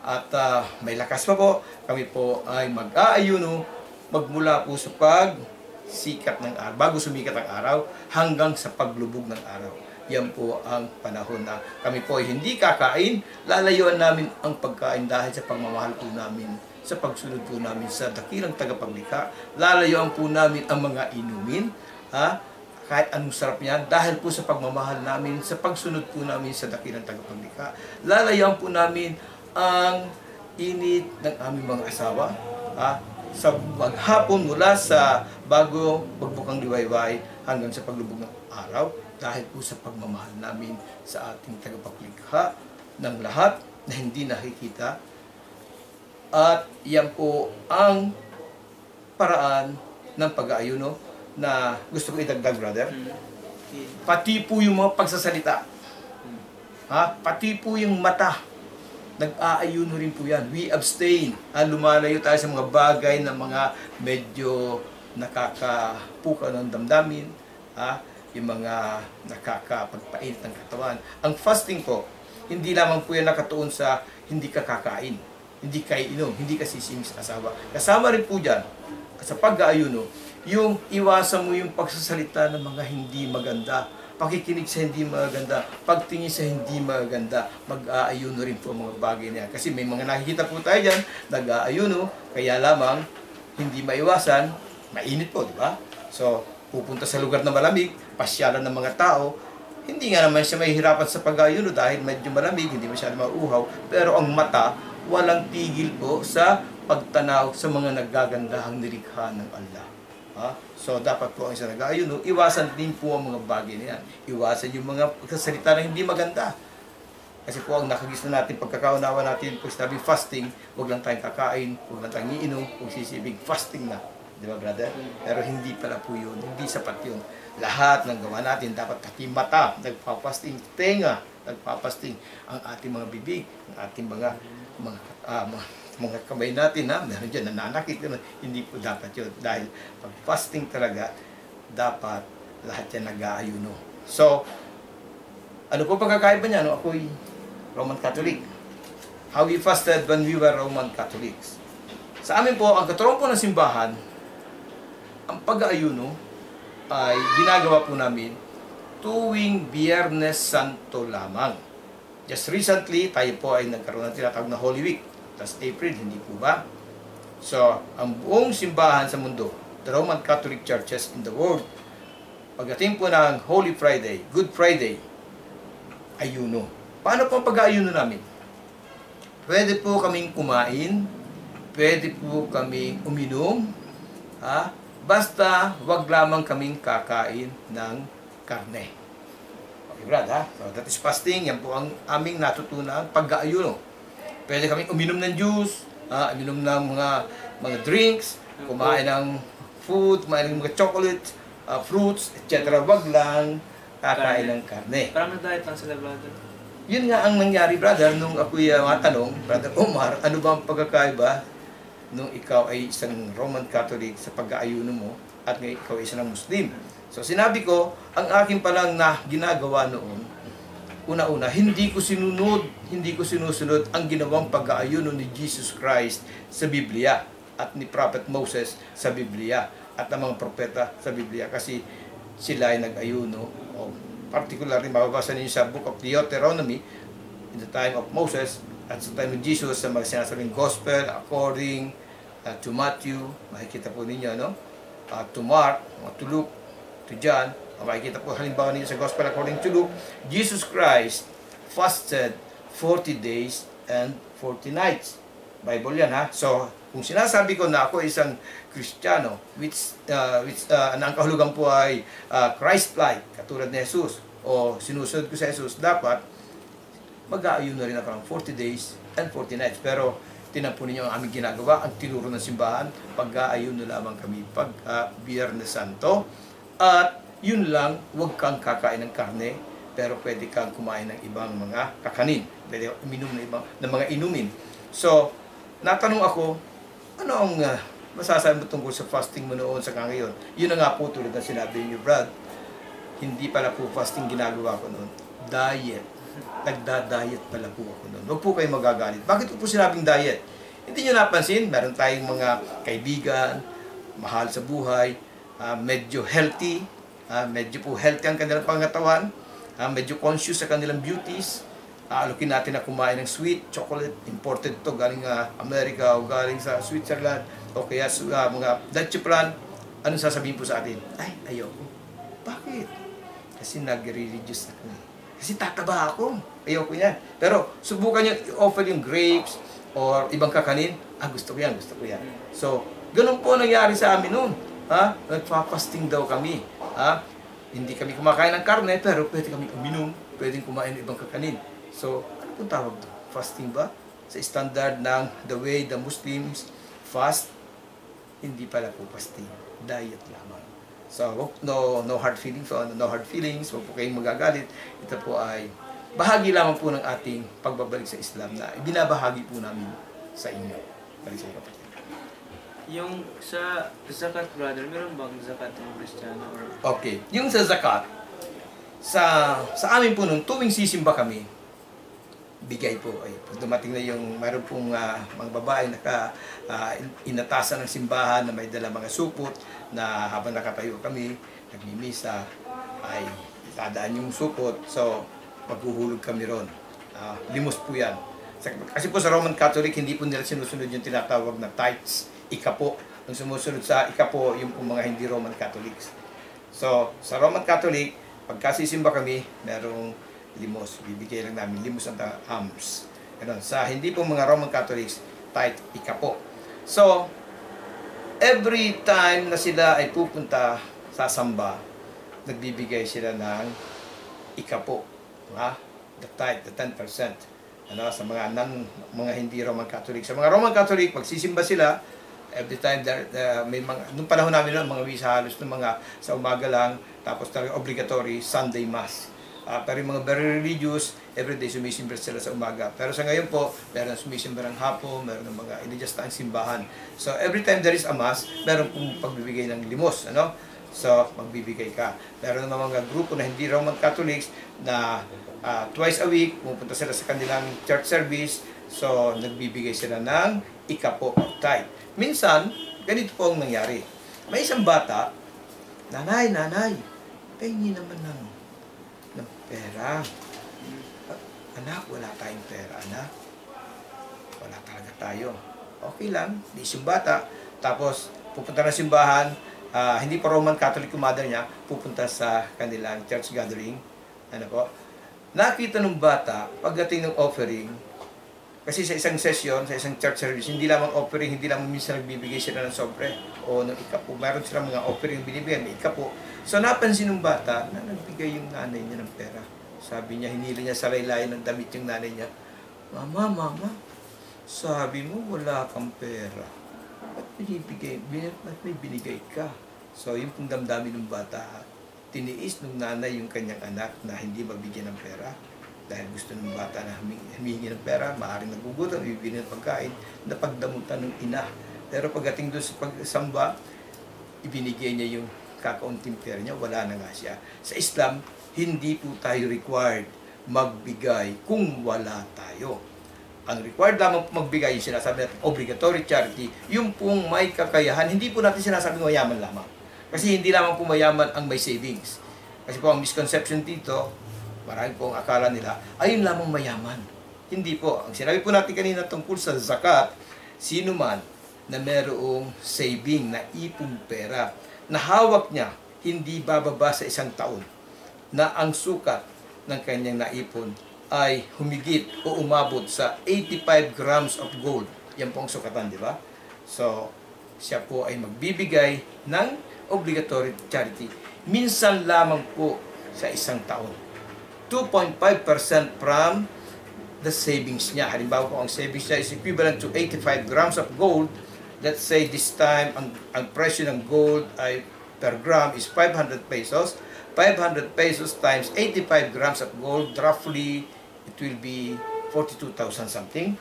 at may lakas pa po, kami po ay mag-aayuno magmula po sa pagsikat ng araw, bago sumikat ang araw, hanggang sa paglubog ng araw. Yan po ang panahon na kami po ay hindi kakain, lalayuan namin ang pagkain dahil sa pagmamahal po namin, sa pagsunod po namin sa dakilang tagapaglikha, lalayuan po namin ang mga inumin, kahit anong sarap niya, dahil po sa pagmamahal namin, sa pagsunod po namin sa dakilang tagapaglikha, lalayuan po namin ang init ng aming mga asawa, sa maghapon mula sa bago pagbukang liwayway hanggang sa paglubog ng araw, dahil po sa pagmamahal namin sa ating tagapaglikha ng lahat na hindi nakikita. At yan po ang paraan ng pag-aayuno na gusto ko idagdag, brother. Pati po yung mga pagsasalita. Pati po yung mata. Nag-aayuno rin po yan. We abstain. Lumalayo tayo sa mga bagay na mga medyo nakakapukaw ng damdamin. Yung mga nakakapagpainit ng katawan. Ang fasting po, hindi lamang po yan nakatuon sa hindi ka kakain, hindi ka inom, hindi ka sisingin sa asawa. Kasama rin po dyan, sa pag-aayuno, yung iwasan mo yung pagsasalita ng mga hindi maganda, pakikinig sa hindi maganda, pagtingin sa hindi maganda, mag-aayuno rin po mga bagay niya. Kasi may mga nakikita po tayo dyan, nag-aayuno, kaya lamang hindi maiwasan, mainit po, di ba? So, pupunta sa lugar na malamig, pasyalan ng mga tao, hindi nga naman siya mahihirapan sa pag-aayuno dahil medyo malamig, hindi masyado mauuhaw, pero ang mata, walang tigil po sa pagtanaw sa mga naggagandahang nilikha ng Allah. So, dapat po ang isa nag-aayuno, iwasan din po ang mga bagay na yan. Iwasan yung mga pagsasalita na hindi maganda. Kasi po ang nakagis na natin, pagkakaunawa natin, pag sabi fasting, huwag lang tayong kakain, huwag lang tayong iinom, huwag sisibig, fasting na. Di ba, brother? Pero hindi pala po yun. Hindi sapat yun. Lahat ng gawa natin, dapat pati mata, nagpapasting, tenga, nagpapasting, ang ating mga bibig, ang ating mga kamay natin, meron dyan, nananakit, hindi po dapat yun. Dahil pag fasting talaga, dapat lahat yan nag-aayuno. So, ano po pagkakaiba niya? Ako'y Roman Catholic. How we fasted when we were Roman Catholics. Sa amin po, ang katuruan po ng simbahan, ang pag-aayuno ay ginagawa po namin tuwing Biyernes Santo lamang. Just recently, tayo po ay nagkaroon ng tinatawag na Holy Week. tas April, hindi po ba? So, ang buong simbahan sa mundo, the Roman Catholic churches in the world, pagdating po ng Holy Friday, Good Friday, ayuno. Paano po ang pag-aayuno namin? Pwede po kaming kumain, pwede po kaming uminom, ha? Basta wag lamang kaming kakain ng karne. Okay, Brad, ha? So, that is fasting. Yan po ang aming natutunan pag-aayuno. Pwede kaming uminom ng juice, uminom ng mga drinks, kumain ng food, kumain ng mga chocolate, fruits, etc. Wag lang kakain ng karne. Parang na-diet lang sila, brother. Yun nga ang nangyari, brother, nung ako'y matanong, Brother Omar, ano ba ang pagkakaiba nung ikaw ay isang Roman Catholic sa pag-aayuno mo at ngayon ikaw ay isang Muslim? So sinabi ko, ang akin palang na ginagawa noon, una-una, hindi ko sinusunod ang ginawang pag-aayuno ni Jesus Christ sa Biblia at ni Prophet Moses sa Biblia at ng mga propeta sa Biblia kasi sila ay nag-ayuno. Particularly, mababasa ninyo sa Book of Deuteronomy, in the time of Moses, at sa time of Jesus, sa mga sinasabing Gospel, according to Matthew, makikita po ninyo, no? To Mark, to Luke, to John, makikita po halimbawa ninyo sa Gospel according to Luke, Jesus Christ fasted 40 days and 40 nights. Bible yan, ha? So, kung sinasabi ko na ako isang Kristiyano, which ang kahulugan po ay Christ-like, katulad ni Jesus, o sinusunod ko sa Jesus, dapat mag-aayuno na rin ako ng 40 days and 40 nights. Pero, tinan po ninyo ang aming ginagawa, ang tinuro ng simbahan, pag-aayuno lamang kami pag Biyernes Santo, at yun lang, huwag kang kakain ng karne, pero pwede kang kumain ng ibang mga kakanin, pwede uminom ng mga inumin. So, natanong ako, ano ang masasabi mo tungkol sa fasting mo noon sa ngayon? Yun na nga po tulad na sinabi niyo, Brad, hindi pala po fasting ginagawa ko noon. Diet. Nagda-diet pala po ako noon. Huwag po kayo magagalit. Bakit po sinabing diet? Hindi nyo napansin, meron tayong mga kaibigan, mahal sa buhay, medyo healthy, medyo po healthy ang kanilang pangatawan, medyo conscious sa kanilang beauties, alukin natin na kumain ng sweet, chocolate, imported to galing Amerika o galing sa Switzerland o kaya mga Dutch plan. Anong sasabihin po sa atin? Ay, ayoko. Bakit? Kasi nag-religious ako. Kasi tataba ako. Ayoko yan. Pero subukan nyo i-offer yung grapes or ibang kakanin. Gusto ko yan, gusto ko yan. So, ganun po nangyari sa amin noon. Nagpa-fasting daw kami. Hindi kami kumakain ng karne, pero pwede kami uminom, pwedeng kumain ng ibang kakanin. So, ano pong tawag doon? Fasting ba? Sa standard ng the way the Muslims fast, hindi pala po fasting. Diet lamang. So, no hard feelings, no hard feelings, huwag po kayong magagalit. Ito po ay bahagi lamang po ng ating pagbabalik sa Islam na ibinabahagi po namin sa inyo. Balik sa kapatid. Yung sa zakat, brother, meron bang zakat ng Kristiyano? Okay. Yung sa zakat, sa amin po nung tuwing sisimba kami, bigay po. Ay, pag dumating na yung mayroon pong mga babae na inatasan ng simbahan na may dala mga supot na habang nakatayo kami, nagmimisa, ay itadaan yung supot. So, maghuhulog kami ron. Limos po yan. Kasi po sa Roman Catholic, hindi po nila sinusunod yung tinatawag na tithes, ikapo. Ang sumusunod sa ikapo, yung po mga hindi Roman Catholics. So, sa Roman Catholic, pagkasisimba kami, merong limos. Bibigay lang namin limos ang alms. Ganun. Sa hindi po mga Roman Catholics, tithe, ikapo. So, every time na sila ay pupunta sa samba, nagbibigay sila ng ikapo. The tithe, the 10%. Sa mga hindi Roman Catholic. Sa mga Roman Catholic, pagsisimba sila, every time may mga, nung panahon namin noon, mga misa halos ng mga sa umaga lang, tapos talaga obligatory Sunday Mass. Pero yung mga very religious, everyday sumisimba sila sa umaga. Pero sa ngayon po, meron sumisimba ng hapon, meron ng mga inadjust ang simbahan. So every time there is a Mass, meron pong pagbibigay ng limos. So magbibigay ka. Meron naman mga grupo na hindi Roman Catholics na twice a week, pupunta sila sa kanilang church service. So nagbibigay sila ng ikapo of tithe. Minsan, ganito po ang nangyari. May isang bata, nanay, pahingi naman ng pera. Anak, wala tayong pera, anak. wala talaga tayo. Okay lang, di yung bata. Tapos, pupunta na simbahan, hindi pa Roman Catholic yung mother niya, pupunta sa kanilang church gathering. Ano po? Nakita ng bata, pagdating ng offering, kasi sa isang session, sa isang church service, hindi lamang offering, hindi lamang minsan nagbibigay sila ng sobre o ng ikapo. Meron silang mga offering binibigay, may ikapo. So napansin ng bata na nagbigay yung nanay niya ng pera. Sabi niya, hinili niya sa laylayan ng damit yung nanay niya. Mama, sabi mo wala kang pera. Ba't may binigay ka? So yun pong damdamin ng bata. Tiniis ng nanay yung kanyang anak na hindi mabigyan ng pera. Dahil gusto ng bata na humihingi ng pera, maaaring nagugutom, ibibili ng pagkain, na pagdamutan ng ina. Pero pagdating doon sa pagsamba, ibinigay niya yung kakaunting pera niya, wala na nga siya. Sa Islam, hindi po tayo required magbigay kung wala tayo. Ang required lamang magbigay, yung sinasabi natin, obligatory charity, yung pong may kakayahan, hindi po natin sinasabing mayaman lamang. Kasi hindi lamang po mayaman ang may savings. Kasi po ang misconception dito, marami po ang akala nila, ayun lamang mayaman. Hindi po. Ang sinabi po natin kanina tungkol sa zakat, sino man na merong saving, na ipong pera, na hawak niya, hindi bababa sa isang taon, na ang sukat ng kanyang naipon ay humigit o umabot sa 85 grams of gold. Yan po ang sukatan, di ba? So, siya po ay magbibigay ng obligatory charity. Minsan lamang po sa isang taon. 2.5% from the savings niya. Halimbawa po, ang savings niya is equivalent to 85 grams of gold. Let's say this time, ang presyo ng gold ay per gram is 500 pesos. 500 pesos times 85 grams of gold, roughly, it will be 42,000 something.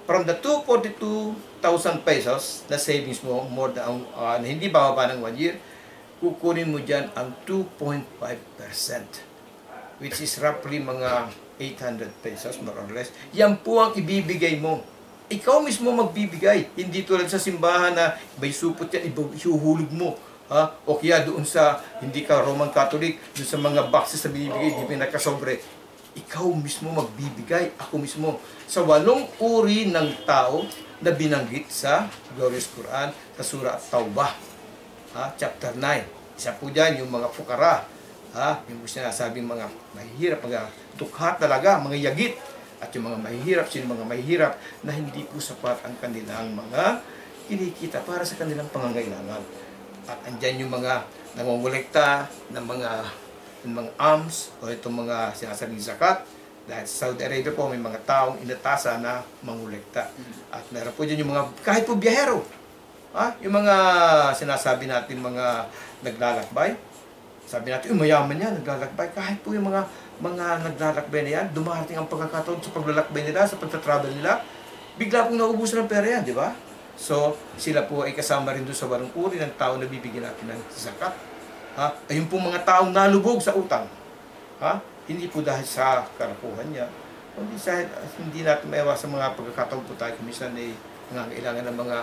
From the 242,000 pesos na savings mo, more than, hindi bababa ng 1 year, kukunin mo dyan ang 2.5%, which is roughly mga 800 pesos, more or less. Yan po ang ibibigay mo. Ikaw mismo magbibigay. Hindi tulad sa simbahan na may supot yan, ihuhulog mo. O kaya doon sa, hindi ka Roman Catholic, doon sa mga boxes na binibigay, di pinakasobre. Ikaw mismo magbibigay, ako mismo. Sa 8 uri ng tao na binanggit sa Glorious Quran, sa Surah At-Tawbah, chapter 9. Isa po dyan, yung mga fukara, yung sinasabing mga mahihirap, mga tukha talaga, mga yagit, at yung mga mahihirap, sino mga mahihirap, na hindi po sapat ang kanilang mga kinikita para sa kanilang pangangailangan. At andyan yung mga nangongolekta ng mga alms o itong mga sinasabing zakat. Dahil sa Saudi Arabia po may mga taong inatasa na mangolekta. At meron po dyan yung mga, kahit po biyahero, yung mga sinasabi natin mga naglalakbay. Sabi natin, mayaman yan, naglalakbay. Kahit po yung mga naglalakbay na yan, dumarating ang pagkakataon sa paglalakbay nila, sa pagtatravel nila, bigla pong nauubusan ng pera yan, di ba? So, sila po ay kasama rin doon sa 8 uri ng tao na bibigyan natin ng zakat. Ayun pong mga taong nalubog sa utang. Hindi po dahil sa karapuhan niya, kundi hindi natin maiwasan sa mga pagkakataon po tayo. Minsan ay nangangailangan ng mga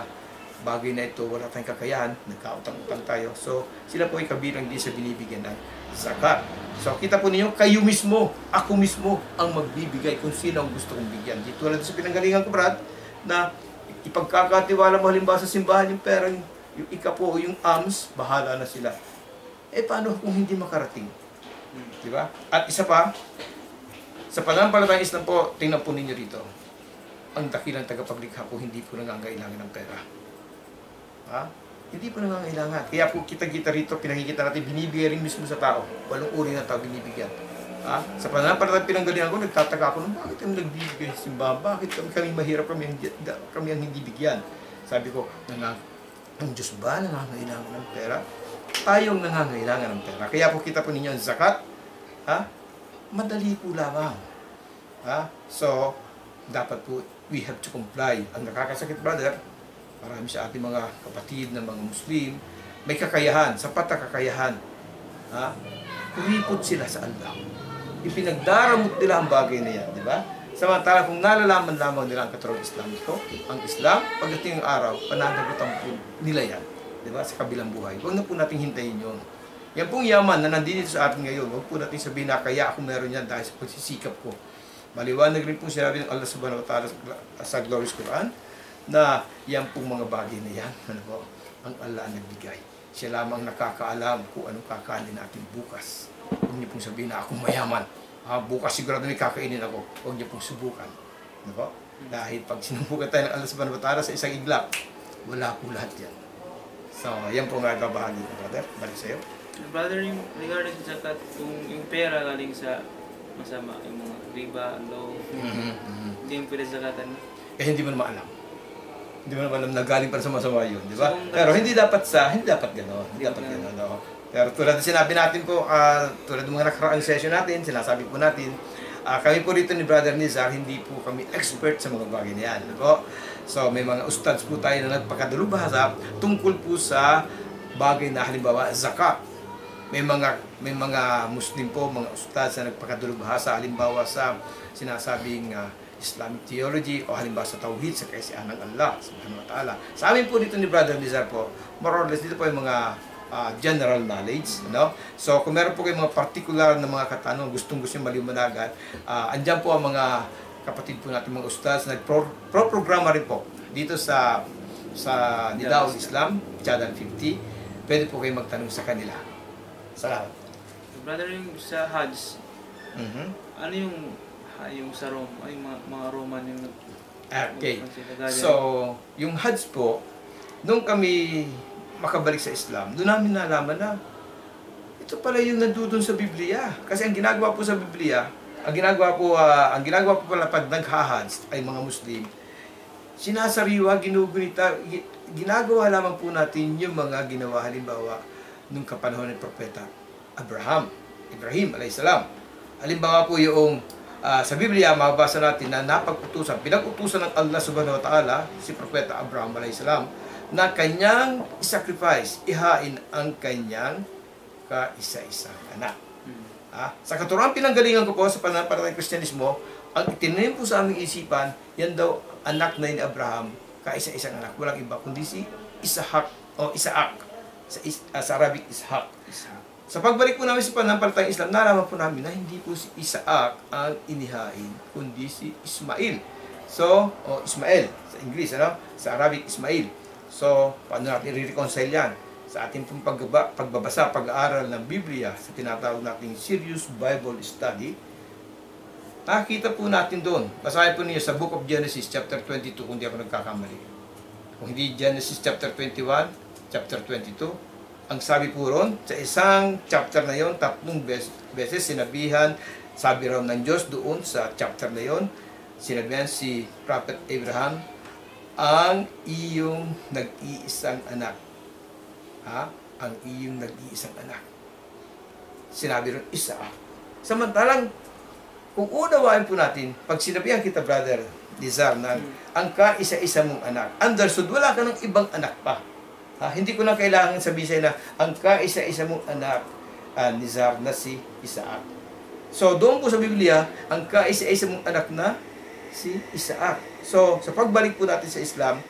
bagay na ito, wala tayong kakayahan, nagkautang-utang tayo. So, sila po ay kabilang din sa binibigyan ng zakat. So, kita po ninyo, kayo mismo, ako mismo, ang magbibigay kung sino ang gusto kong bigyan. Di tulad sa pinanggalingan ko, Brad, na ipagkakatiwala mo halimbawa sa simbahan yung perang, yung ikapo o yung alms, bahala na sila. Paano kung hindi makarating? Diba? At isa pa, sa pananampalatayang Islam po, tingnan po ninyo rito, ang dakilang tagapaglikha po hindi po nangangailangan ng pera. Hindi po nangangailangan. Kaya po kita-kita rito, pinakikita natin, binibigay rin mismo sa tao. 8 uri ng tao binibigyan. Sa pananampalatayang pinanggalingan ko, nagtataka ako, bakit kami nagbibigay sa simbahan? Bakit kami mahirap, kami ang hindi bigyan? Sabi ko, ang Diyos ba nangangailangan ng pera? Tayong nangangailangan ng pera. Kaya po kita po ninyo ang zakat, madali po lamang. So, dapat po, we have to comply. Ang nakakasakit, brother, marami sa ating mga kapatid na mga Muslim, may kakayahan, sapat na kakayahan. Kuripot sila sa Allah. Ipinagdaramot nila ang bagay na yan, di ba? Samantala, kung nalalaman lamang nila ang katurang Islamiko, ang Islam, pagdating ng araw, pananagutan po nila yan. Diba? Sa kabilang buhay. Huwag na po natin hintayin yun. Yan pong yaman na nandito sa atin ngayon, huwag po natin sabihin na kaya ako meron yan dahil sa pagsisikap ko. Maliwanag rin po sinabi ng Allah subhanahu wa ta'ala sa glorious Quran na yan pong mga bagay na yan, ano po, ang Allah ang nagbigay. Siya lamang nakakaalam kung anong kakainin natin bukas. Huwag niyo pong sabihin na akong mayaman. Bukas sigurado may kakainin ako. Huwag niyo pong subukan. Ano po? Dahil pag sinubukan tayo ng Allah subhanahu wa ta'ala sa isang iglap, wala po lahat yan. So, yan po nga babahagi ko, brother. Balik sa'yo. Brother, yung regarding sa zakat, kung yung pera galing sa masama, yung mga riba, low, hindi yung pwede zakatan. Hindi mo naman alam. Hindi mo naman alam na galing para sa masama yun, di ba? So, pero hindi dapat gano'n. Hindi dapat gano'n, no? Pero tulad na sinabi natin po, tulad ng mga nakaraang session natin, sinasabi po natin, kami po rito ni Brother Nizar, hindi po kami expert sa mga bagay na yan, di ba? So, may mga ustads po tayo na nagpakadalubhasa tungkol po sa bagay na halimbawa, zakat. May mga Muslim po, mga ustads na nagpakadalubhasa halimbawa sa sinasabing Islamic theology o halimbawa sa tauhid, sa kaisihan ng Allah subhanahu wa ta'ala. Sa amin po dito ni Brother Nizar po, more or less dito po yung mga general knowledge, no? So kung meron po kayong mga particular na mga katanungan, gustong-gusto yung maliwanagan, andyan po ang mga kapatid po natin mga ustads, nagpro-programa rin po dito sa Nidaul Islam, Channel 50. Pwede po kayong magtanong sa kanila. Salamat. Brother, yung sa Hajj, ano yung sa Rome, ay mga Roman yung okay. So, yung Hajj po, nung kami makabalik sa Islam, doon namin nalaman na ito pala yung nandun sa Biblia. Kasi ang ginagawa po sa Biblia, ang ginagawa po pala pag nag-Hajj ay mga Muslim, sinasariwa, ginugunita, ginagawa lamang po natin yung mga ginawa halimbawa nung kapanahon ng propeta Ibrahim alayhisalam. Halimbawa po yung sa Biblia, mababasa natin na pinag-utusan ng Allah subhanahu wa ta'ala si propeta Abraham alayhisalam na kanyang sacrifice, ihain ang kanyang kaisa-isang anak. Sa katuruan pinanggalingan ko po sa pananampalatayang Kristyanismo, ang itinanim po sa aming isipan, yan daw anak na ni Abraham, kaisa-isang anak. Walang iba kundi si Isaac o Isaac. Sa Arabic, Ishaq. Sa pagbalik po namin sa pananampalatayang Islam, nalaman po namin na hindi po si Isaac ang inihain, kundi si Ismail. So, Ismail, sa English, sa Arabic, Ismail. So, paano natin i-reconcile yan? Sa ating pong pagbabasa, pag-aaral ng Biblia, sa tinatawag nating Serious Bible Study, nakikita po natin doon. Basahin po niyo sa Book of Genesis, chapter 22, kung di ako nagkakamali. Kung hindi Genesis chapter 21, chapter 22, ang sabi po ron, sa isang chapter na yon, 3 beses sinabihan, sabi raw ng Diyos doon sa chapter na yon, sinabihan si Prophet Abraham, ang iyong nag-iisang anak. Ang iyong nag-iisang anak. Sinabi ron, Isaac. Samantalang, kung unawain po natin, pag sinabihan kita, Brother Nizar, na ang kaisa-isa mong anak, understood, wala ka ng ibang anak pa. Hindi ko na kailangan sabihin sa'yo na ang kaisa-isa mong anak, Nizar, na si Isaac. So, doon po sa Biblia, ang kaisa-isa mong anak na si Isaac. So, sa pagbalik po natin sa Islam,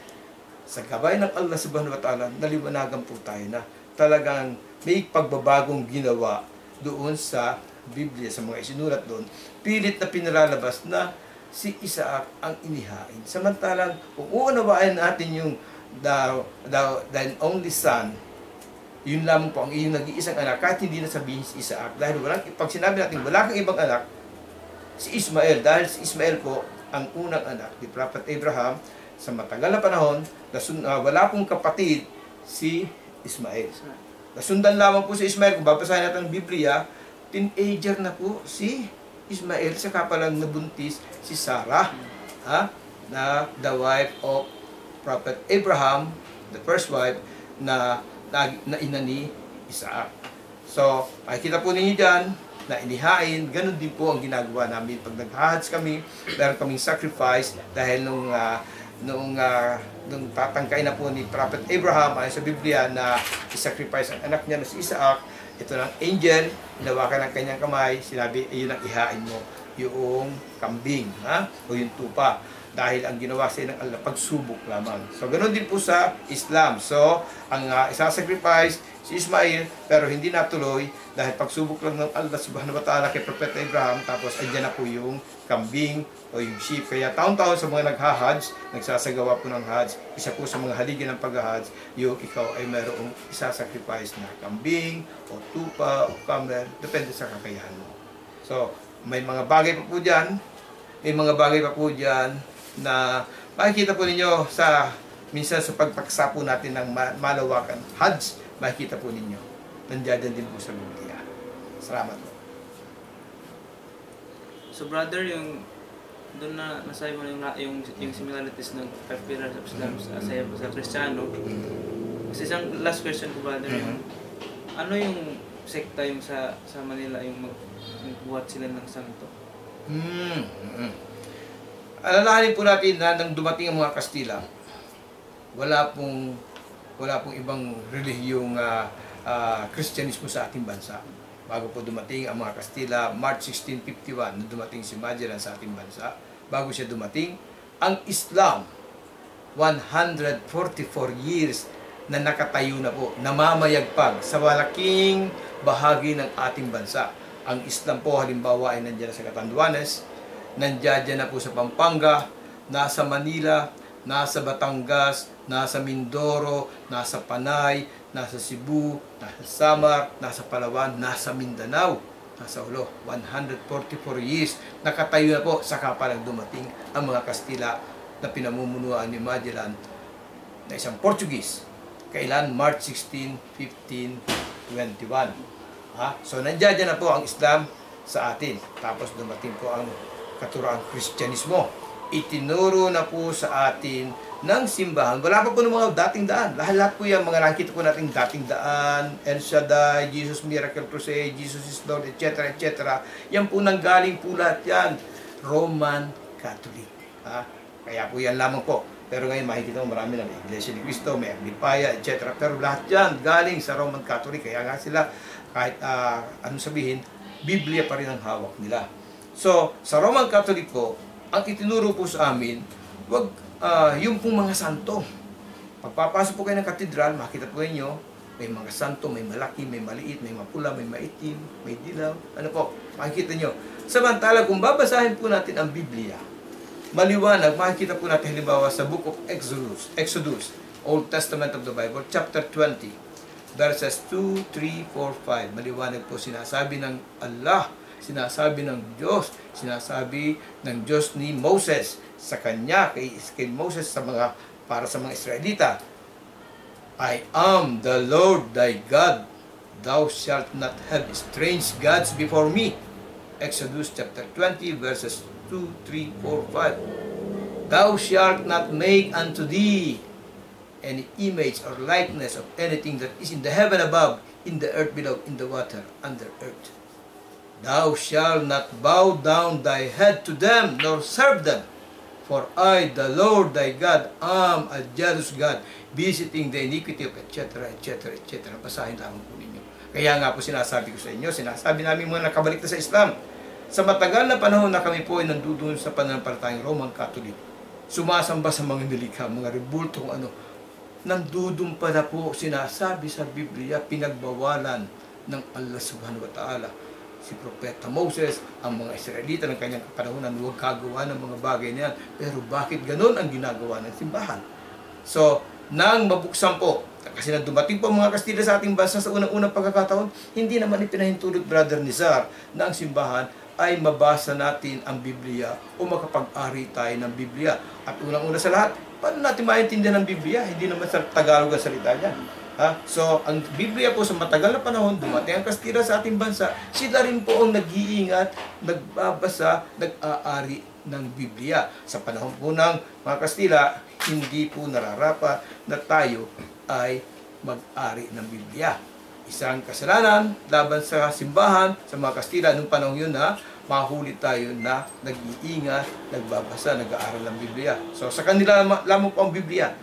sa gabay ng Allah subhanahu wa ta'ala, naliwanagan po tayo na talagang may pagbabagong ginawa doon sa Biblia, sa mga isinulat doon. Pilit na pinalalabas na si Isaac ang inihain. Samantalang, kung uunawain natin yung the only son, yun lamang po ang iyong nag-iisang anak, kahit hindi na sabihin si Isaac. Dahil pag sinabi natin, wala kang ibang anak, si Ismael, dahil si Ismael po ang unang anak ni Prophet Abraham, sa matagal na panahon, wala pong kapatid si Ismael. Nasundan lamang po si Ismael, kung babasahin natin ang Biblia, teenager na po si Ismael, saka palang nabuntis si Sarah, na the wife of Prophet Abraham, the first wife, na ina ni Isaac. So, makikita po ninyo dyan, na inihain, ganun din po ang ginagawa namin. Pag nag-Hajj kami, meron kaming sacrifice, dahil nung tatangkay na po ni Prophet Abraham, ayon sa Biblia, na isacrifice ang anak niya na si Isaac, ito ng angel, hinawakan ng kanyang kamay, sinabi, iyon ang ihain mo, yung kambing, o yung tupa. dahil ang ginawa sa ng Allah, pagsubok lamang. So, ganoon din po sa Islam. So, ang isasacrifice si Ismail, pero hindi natuloy dahil pagsubok lang ng Allah subhanahu wa ta'ala kay Propeta Abraham, tapos andyan na po yung kambing o yung sheep. Kaya taon-taon sa mga nagha-hajj, nagsasagawa po ng hajj, isa po sa mga haligi ng pag-hajj, yung ikaw ay mayroong isasacrifice na kambing, o tupa, o camel, depende sa kakayahan mo. So, may mga bagay pa po dyan, na makikita po ninyo minsan sa pagpaksa po natin ng malawakan hajj, makikita po ninyo. Nandiyan din po sa Biblia. Salamat po. So brother, yung doon na nasabi mo yung similarities ng 5 pillars of Islam sa Kristiyano. Kasi isang last question ko brother, yung ano yung sekta yung sa Manila yung magbuhat sila ng santo? Alalahanin po natin na nang dumating ang mga Kastila, wala pong ibang relihiyong Kristyanismo sa ating bansa. Bago po dumating ang mga Kastila, March 1651, nung dumating si Magellan sa ating bansa, bago siya dumating, ang Islam, 144 years na nakatayo na po, namamayagpag sa malaking bahagi ng ating bansa. Ang Islam po, halimbawa, ay nandiyan na sa Catanduanes, nandiyan na po sa Pampanga, nasa Manila, nasa Batangas, nasa Mindoro, nasa Panay, nasa Cebu, nasa Samar, nasa Palawan, nasa Mindanao, nasa Ulo. 144 years nakatayo na po, saka pa lang dumating ang mga Kastila na pinamumunuan ni Magellan na isang Portuguese. Kailan? March 16, 1521. So nandiyan na po ang Islam sa atin. Tapos dumating po ang katuraang Kristyanismo. Itinuro na po sa atin ng simbahan. Wala pa po ng mga dating daan. Lahat po yan, mga nakikita po natin dating daan, El Shaddai, Jesus Miracle Crusade, Jesus is Lord, etc. etc. Yan po nanggaling po lahat yan. Roman Catholic. Kaya po yan lamang po. Pero ngayon makikita mo marami na may Iglesia ni Cristo, may Aglipaya, etc. Pero lahat yan galing sa Roman Catholic. Kaya nga sila, kahit anong sabihin, Biblia pa rin ang hawak nila. So, sa Roman Catholic po, ang itinuro po sa amin, wag yung pong mga santo. Pagpapasok po kayo ng katedral, makita po ninyo, may mga santo, may malaki, may maliit, may mapula, may maitim, may dilaw. Ano po, makikita nyo. Samantala, kung babasahin po natin ang Biblia, maliwanag, makikita po natin halimbawa sa Book of Exodus, Old Testament of the Bible, chapter 20, verses 2, 3, 4, 5. Maliwanag po sinasabi ng Allah, sinasabi ng Diyos, sinasabi ng Diyos ni Moses sa kanya, kay Moses para sa mga Israelita. I am the Lord thy God, thou shalt not have strange gods before me. Exodus chapter 20 verses 2, 3, 4, 5. Thou shalt not make unto thee any image or likeness of anything that is in the heaven above, in the earth below, in the water under earth. Thou shalt not bow down thy head to them, nor serve them. For I, the Lord thy God, am a jealous God, visiting the iniquity of etc. etc. etc. Basahin lamang po ninyo. Kaya nga po sinasabi ko sa inyo, sinasabi namin mga nakabalik na sa Islam. Sa matagal na panahon na kami po ay nandudun sa pananampalatayang Roman Catholic, sumasamba sa mga nilikha, mga rebulto, nandudun pa na po sinasabi sa Biblia, pinagbawalan ng Allah subhanahu wa ta'ala. Si Propeta Moses, ang mga Israelita ng kanyang kapanahunan, huwag kagawa ng mga bagay na yan. Pero bakit ganun ang ginagawa ng simbahan? So, nang mabuksan po, kasi nang dumating po mga Kastila sa ating bansa sa unang-unang pagkakataon, hindi naman ipinahintulot, Brother Nizar, na ang simbahan ay mabasa natin ang Biblia o makapag-ari tayo ng Biblia. At unang-una sa lahat, paano natin maintindihan ang Biblia? Hindi naman sa Tagalog ang salita niya. So, ang Biblia po sa matagal na panahon, dumating ang Kastila sa ating bansa, sila rin po ang nag-iingat, nagbabasa, nag-aari ng Biblia. Sa panahon po ng mga Kastila, hindi po nararapat na tayo ay mag-ari ng Biblia. Isang kasalanan laban sa simbahan, sa mga Kastila, nung panahon yun na mahuli tayo na nag-iingat, nagbabasa, nag-aaral ng Biblia. So, sa kanila lamang po ang Biblia.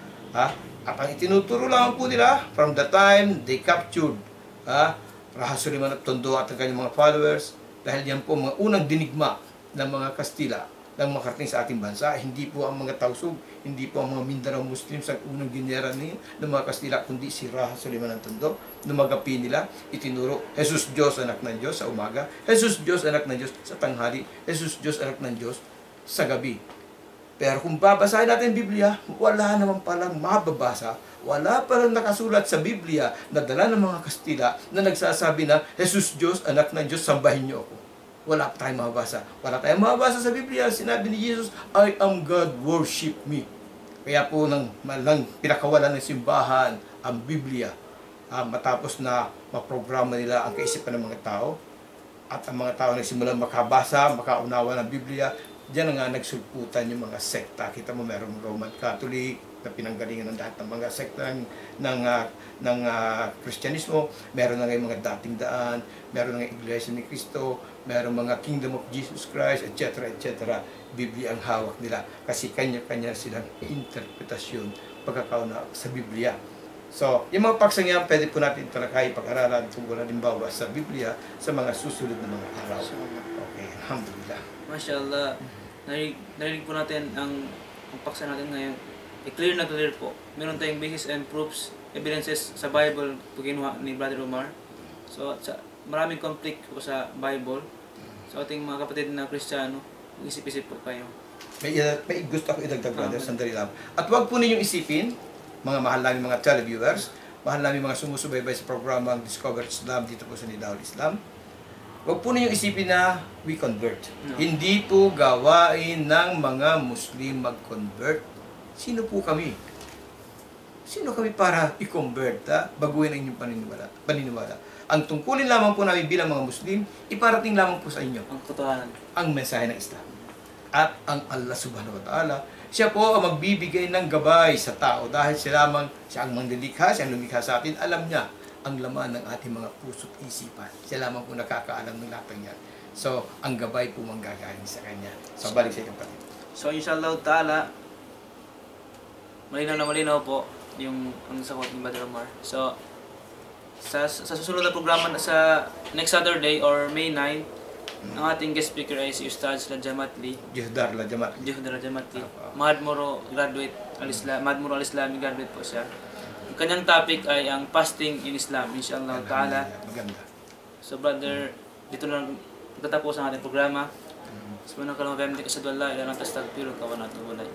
At ang itinuturo lang po nila from the time they captured Raja Suleiman of Tondo at ang kanyang mga followers, dahil yan po mga unang dinigma ng mga Kastila lang makarating sa ating bansa. Hindi po ang mga Tausug, hindi po ang mga Mindanao Muslim sa unang ginera ng mga Kastila, kundi si Raha Suleiman ng Tondo. Lumagapi nila, itinuro, Jesus Diyos, anak ng Diyos sa umaga, Jesus Diyos, anak ng Diyos sa tanghali, Jesus Diyos, anak ng Diyos sa gabi. Pero kung babasahin natin ang Biblia, wala naman palang mababasa, wala palang nakasulat sa Biblia na dala ng mga Kastila na nagsasabi na, Jesus Diyos, anak ng Diyos, sambahin niyo ako. Wala tayong mababasa. Wala tayong mababasa sa Biblia. Sinabi ni Jesus, I am God, worship me. Kaya po nang pinakawalan ng simbahan ang Biblia, matapos na maprograma nila ang kaisipan ng mga tao, at ang mga tao nagsimulang makabasa, makaunawa ng Biblia, diyan nga nagsulputan yung mga sekta. Kita mo, merong Roman Catholic na pinanggalingan ng lahat ng mga sekta ng Kristyanismo. Meron na ngayon mga dating daan, meron na ngayon Iglesia ni Cristo, meron mga Kingdom of Jesus Christ, etc. etc. Biblia ang hawak nila kasi kanya-kanya silang interpretasyon pagkakauna sa Biblia. So, yung mga paksang yan, pwede po natin talakay pag-aralan tungkol halimbawa sa Biblia sa mga susunod na mga araw. Okay, alhamdulillah. Mashallah. Narinig po natin ang paksa natin ngayon. Clear na clear po. Meron tayong basis and proofs, evidences sa Bible po kinuha ni Brother Omar. So, maraming conflict po sa Bible. So, ating mga kapatid na Kristiyano, mag-isip-isip po kayo. May gusto ako idagdag, brother, sandali lang. At huwag po ninyong isipin, mga mahal namin mga televiewers, mahal namin mga sumusubaybay sa programang Discover Islam dito po sa Nidaul Islam. Huwag po ninyong isipin na we convert. No. Hindi po gawain ng mga Muslim mag-convert. Sino po kami? Sino kami para i-convert, baguhin ang inyong paniniwala? Ang tungkulin lamang po namin bilang mga Muslim, iparating lamang po sa inyo ang katotohanan, ang mensahe ng Islam. At ang Allah subhanahu wa ta'ala, siya po ang magbibigay ng gabay sa tao dahil siya ang manglilikha, siya ang lumikha sa atin, alam niya ang laman ng ating mga puso't isipan. Siya lamang po nakakaalam ng lahat ng yan. So, ang gabay po manggagaling sa kanya. So, balik sa inyong pati. So, inshallah ta'ala, malinaw po yung ang sagot ni Brother Omar. So, sa susunod na programa sa next Saturday or May 9, ang ating guest speaker ay si Ustaz Ladja Matli. Juhdar Ladja Matli. Madmoro graduate al-Islam, Madmoro al-Islami graduate po siya. Ang kanyang topic ay ang fasting in Islam, inshallah ta'ala. Maganda. So brother, dito na tatapos ang ating programa. Subhanaka Allahumma wa bihamdika asyhadu an la ilaha illa anta astaghfiruka wa atubu ilaik.